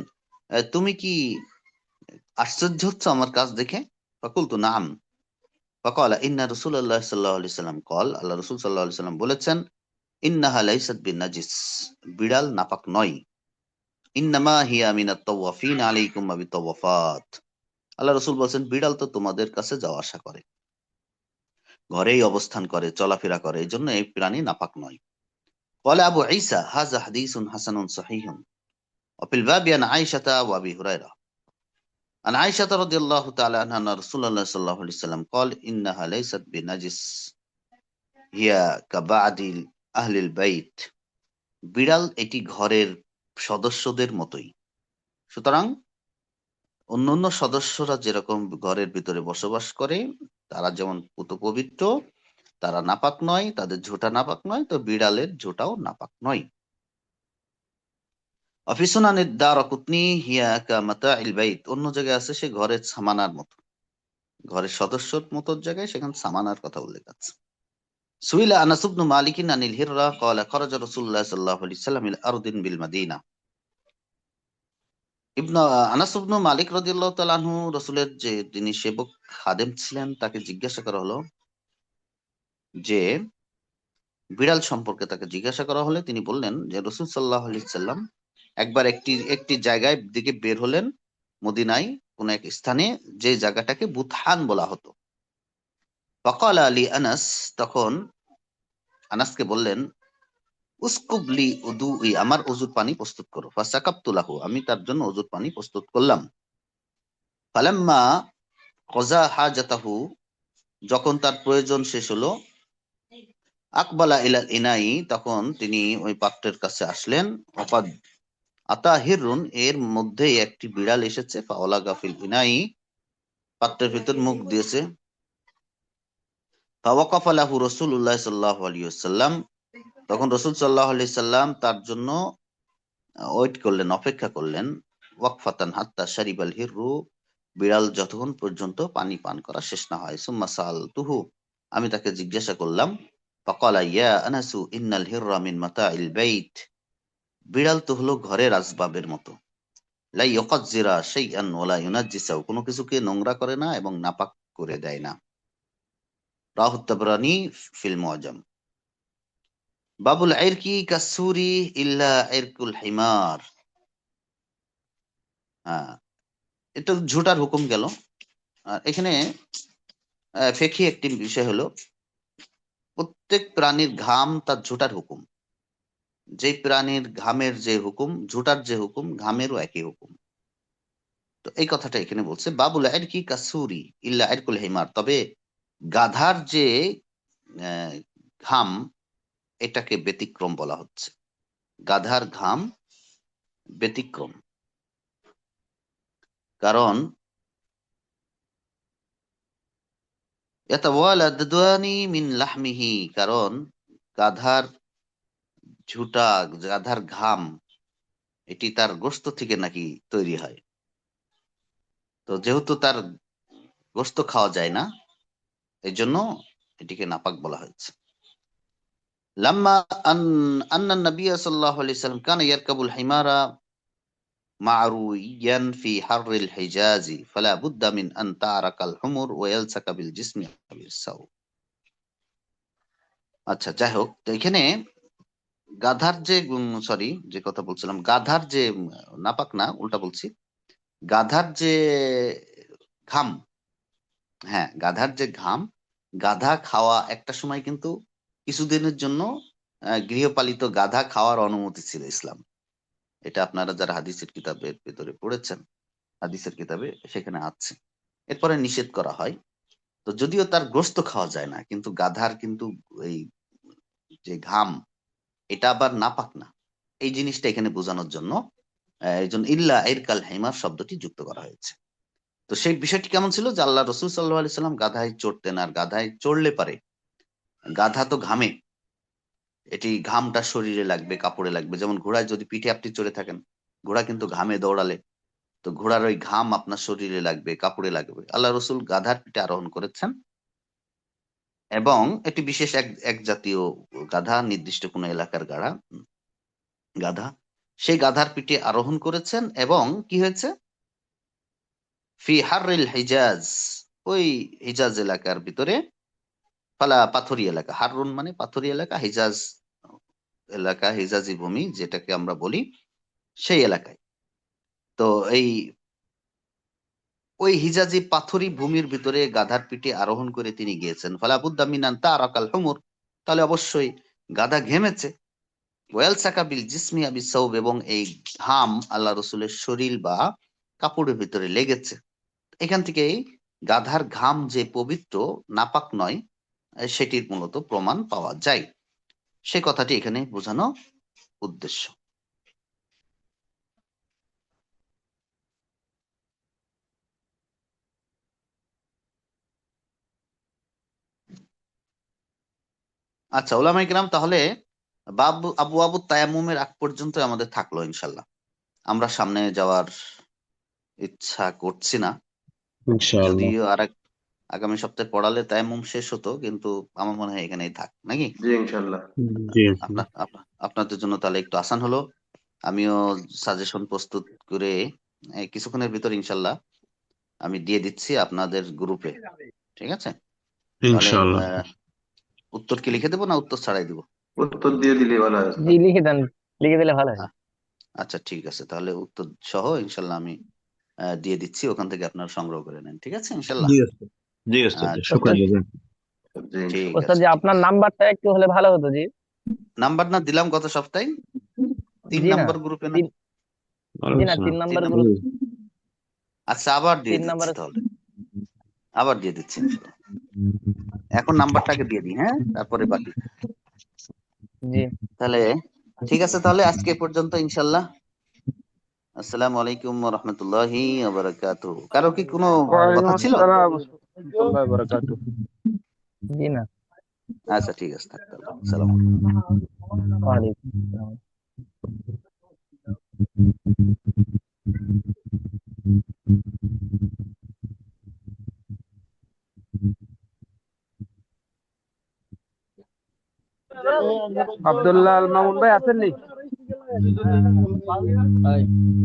তুমি কি আশ্চর্য হচ্ছ আমার কাজ দেখে? ফাকুলতু নাম। ফাকালা ইন্না রাসূলুল্লাহ সাল্লাল্লাহু আলাইহি সাল্লাম ক্বাল, আল্লাহ রাসূল সাল্লাল্লাহু আলাইহি সাল্লাম বলেছেন, ইন্নাহা লাইসাত বিনাজিস, বিড়াল নাপাক নয়। ইন্নামা হিয়া মিনাত তাওয়াফিন আলাইকুম বিতাওয়াফাত, আল্লাহ রাসূল বলেছেন বিড়াল তো তোমাদের কাছে যাওয়া আসা করে, ঘরেই অবস্থান করে, চলাফেরা করে, এই জন্য এই প্রাণী নাপাক নয়। ক্বালা আবু ঈসা হাযা হাদীসুন হাসানুন সহিহুন ওয়া ফিল বাবি আন আয়েশাতা ওয়া আবি হুরায়রা আন আয়েশাতা রাদিয়াল্লাহু তাআলা আনহা আন্না রাসূলুল্লাহ সাল্লাল্লাহু আলাইহি ওয়াসাল্লাম ক্বাল ইন্নাহা লাইসাত বিনাজিস হিয়া কাবাদিল আহলিল বাইত, বিড়াল এটি ঘরের সদস্যদের মতোই। সুতরাং অন্যান্য সদস্যরা যেরকম ঘরের ভিতরে বসবাস করে, তারা যেমন পুত পবিত্র, তারা নাপাক নয়, তাদের ঝোঁটা নাপাক নয়, তো বিড়ালের ঝোঁটাও নাপাক নয়। অফি সুনানিদ দারাকুতনি হিয়া কামাতাইল বাইত, অন্য জায়গায় আছে সে ঘরের সামানার মতো, ঘরের সদস্যর মতো জায়গায় সেখানে সামানার কথা উল্লেখ আছে। সুইলা আনাস ইবনু মালিক আনিল হিররা ক্বালা খারাজা রাসূলুল্লাহ সাল্লাল্লাহু আলাইহি ওয়াসাল্লাম ইলা আরদিন বিল মাদিনা, ইবনু আনাস ইবনু মালিক রাদিয়াল্লাহু তাআলা আনহু, রাসূলের যে তিনি সেবক খাদেম ছিলেন, তাকে জিজ্ঞাসা করা হলো যে বিড়াল সম্পর্কে, তাকে জিজ্ঞাসা করা হলে তিনি বললেন যে রাসূল সাল্লাল্লাহু আলাইহি ওয়াসাল্লাম একবার একটি জায়গায় দিকে বের হলেন, মদিনায় কোন এক স্থানে, যে জায়গাটাকে বুতহান বলা হতো। ফাকালা আলী আনাস, তখন আনাসকে বললেন, উসকুবলি উদুই, আমার ওযুর পানি প্রস্তুত করো। ফাসাকাবতু লাহু, আমি তার জন্য ওযুর পানি প্রস্তুত করলাম। ফালাম্মা ক্বাযা হাজাতাহু, যখন তার প্রয়োজন শেষ হলো, আকবালা ইলাল ইনাই, তখন তিনি ওই পাত্রের কাছে আসলেন। অকাদ আতা হিররুন, এর মধ্যে একটি বিড়াল এসেছে। ফাওলা গাফিল ইনাই, পাত্রের ভিতর মুখ দিয়েছে। ফাওয়াকাফা লাহু রাসূলুল্লাহ সাল্লাল্লাহু আলাইহি ওয়াসাল্লাম, তখন রাসূল সাল্লাল্লাহু আলাইহি সাল্লাম তার জন্য ওয়েট করলেন, অপেক্ষা করলেন। ওয়াকফাতান হাত্তা শারিবাল হিররু, বিড়াল যতক্ষণ পর্যন্ত পানি পান করা শেষ না হয়। সুম্মা সাআলতুহু, আমি তাকে জিজ্ঞাসা করলাম। ফাকালা ইয়া আনাসু ইন্নাল হিররা মিন মাতাইল বাইত, বিড়াল তো হলো ঘরের আসবাবের মতো। লা ইউকাজ্জিরা শাইআন ওয়া লা ইউনাজ্জিসাহু, কোনো কিছুকে নোংরা করে না এবং নাপাক করে দেয় না। রাহু তাবরানী ফিল মুআজাম। বাবুল ইরকি কাসুরি ইল্লা ইরকুল হিমার, হ্যাঁ, এটা ঝুটার হুকুম গেল। আর এখানে ফিকহি একটি বিষয় হলো, প্রত্যেক প্রাণীর ঘাম তার ঝুটার হুকুম। যে প্রাণীর ঘামের যে হুকুম, ঝুটার যে হুকুম, ঘামেরও একই হুকুম। তো এই কথাটা এখানে বলছে, বাবুল ইরকি কাসুরি ইল্লা ইরকুল হিমার, তবে গাধার যে ঘাম, এটাকে ব্যতিক্রম বলা হচ্ছে। গাধার ঘাম ব্যতিক্রম, কারণ ইয়াতাওয়ালাদানি মিন লাহমিহি, কারণ গাধার ঝুটা, গাধার ঘাম, এটি তার গোশত থেকে নাকি তৈরি হয়। তো যেহেতু তার গোশত খাওয়া যায় না, এই জন্য এটিকে নাপাক বলা হয়েছে। লাম্মা আন্না নবী সাল্লাল্লাহু আলাইহি ওয়াসাল্লাম কানা ইয়ারকাবুল হিমারা معرويا في حر الحجاز فلا بد من أن تعرق الحمر ويلصق بالجسم بالثوب। আচ্ছা, যাই হোক, তো এখানে গাধার যে সরি যে কথা বলছিলাম, গাধার যে নাপাক না, উল্টা বলছি, গাধার যে ঘাম, হ্যাঁ গাধার যে ঘাম, গাধা খাওয়া একটা সময় কিন্তু কিছুদিনের জন্য গৃহপালিত গাধা খাওয়ার অনুমতি ছিল ইসলাম। এটা আপনারা যারা হাদিসের কিতাবের ভেতরে পড়েছেন, হাদিসের কিতাবে সেখানে আছে। এরপরে নিষেধ করা হয়। তো যদিও তার গোশত খাওয়া যায় না, কিন্তু গাধার কিন্তু এই যে ঘাম, এটা আবার নাপাক না, এই জিনিসটা এখানে বোঝানোর জন্য এই জন্য ইল্লা ইরকাল হিমার শব্দটি যুক্ত করা হয়েছে। তো সেই বিষয়টি কেমন ছিল যে আল্লাহ রসুল সাল্লাল্লাহু আলাইহি সাল্লাম গাধায় চড়তেন, আর গাধায় চড়লে পারে, গাধা তো ঘামে, এটি ঘামটা শরীরে লাগবে, কাপড়ে লাগবে। যেমন ঘোড়ায় যদি পিঠে আপনি চড়ে থাকেন, ঘোড়া কিন্তু ঘামে দৌড়ালে, তো ঘোড়ার ওই ঘাম আপনার শরীরে লাগবে, কাপড়ে লাগবে। আল্লাহ রসুল গাধার পিঠে আরোহণ করেছেন, এবং এটি বিশেষ এক জাতীয় গাধা, নির্দিষ্ট কোনো এলাকার গাধা, সেই গাধার পিঠে আরোহণ করেছেন। এবং কি হয়েছে, ফি হাররিল হিজাজ, ওই হিজাজ এলাকার ভিতরে, পাথরি এলাকা, হাররুন মানে পাথরি এলাকা, হিজাজ এলাকা, হিজাজি ভূমি যেটাকে আমরা বলি, সেই এলাকায়। তো ওই হিজাজি পাথরি ভূমির ভিতরে গাধার পিঠে আরোহণ করে তিনি গিয়েছেন। ফালাবুদ্দা মিনান তারাকাল হুমুর, তাহলে অবশ্যই গাধা ঘেমেছে। ওয়াল সাকা বিল জিসমি আবিস সাউব, এবং এই ঘাম আল্লাহ রসুলের শরীর বা কাপড়ের ভিতরে লেগেছে। এখান থেকে গাধার ঘাম যে পবিত্র, নাপাক নয়, সেটির মূলত প্রমাণ পাওয়া যায়। সে কথাটি এখানে বোঝানো উদ্দেশ্য। আচ্ছা ওলামায়ে কেরাম, তাহলে আবু আবু তায়াম্মুমের আগ পর্যন্ত আমাদের থাকলো ইনশাল্লাহ। আমরা সামনে যাওয়ার ইচ্ছা করছি না, ইনশাআল্লাহ। যদিও আগামী সপ্তাহে পড়ালে তায়াম্মুম শেষ হতো, কিন্তু আমার মনে হয় এখানেই থাক নাকি। জি ইনশাল্লাহ। জি আপনাদের জন্য তাহলে একটু আসান হলো। আমিও সাজেশন প্রস্তুত করে কিছুক্ষণের ভিতর ইনশাল্লাহ আমি দিয়ে দিচ্ছি আপনাদের গ্রুপে, ঠিক আছে? তাহলে ইনশাআল্লাহ। উত্তর কি লিখে দেবো না উত্তর ছাড়াই দিব? উত্তর দিয়ে দিলে ভালো হয়। জি লিখে দেন, লিখে দিলে ভালো হয়। আচ্ছা ঠিক আছে, তাহলে উত্তর সহ ইনশাল্লাহ আমি দিয়ে দিচ্ছি, ওখান থেকে আপনারা সংগ্রহ করে নেন, ঠিক আছে ইনশাল্লাহ। জি ওস্তাদ, জি ওস্তাদ, আচ্ছা, শুকরিয়া। জি ঠিক ইনশাল্লাহ। ওস্তাদ আছে। জি, আপনার নাম্বারটা একটু হলে ভালো হতো জি। নাম্বার না দিলাম গত সপ্তাহে, 3 জি না, নাম্বার গ্রুপে না? জি না, 3 নাম্বার গ্রুপ, আচ্ছা আবার দিয়ে 3 দিচ্ছি, নাম্বার। তাহলে আবার দিয়ে দিচ্ছি ইনশাল্লাহ। এখন নাম্বারটাকে দিয়ে দিই, হ্যাঁ, তারপরে বাকি। জি তাহলে ঠিক আছে, তাহলে আজকে এ পর্যন্ত ইনশাল্লাহ। আসসালামু আলাইকুম ওয়া রাহমাতুল্লাহি ওয়া বারাকাতুহু। কারো কি কোনো ওয়ালাইকুম কথা ছিল? আসসালাম ওয়া রাহমাতুল্লাহি ওয়া বারাকাতুহু। জি না, আচ্ছা ঠিক আছে, থাক তাহলে। আসসালামু আলাইকুম। ওয়ালাইকুম আসসালাম। আব্দুল্লাহ আল মামুন ভাই আছেন নি?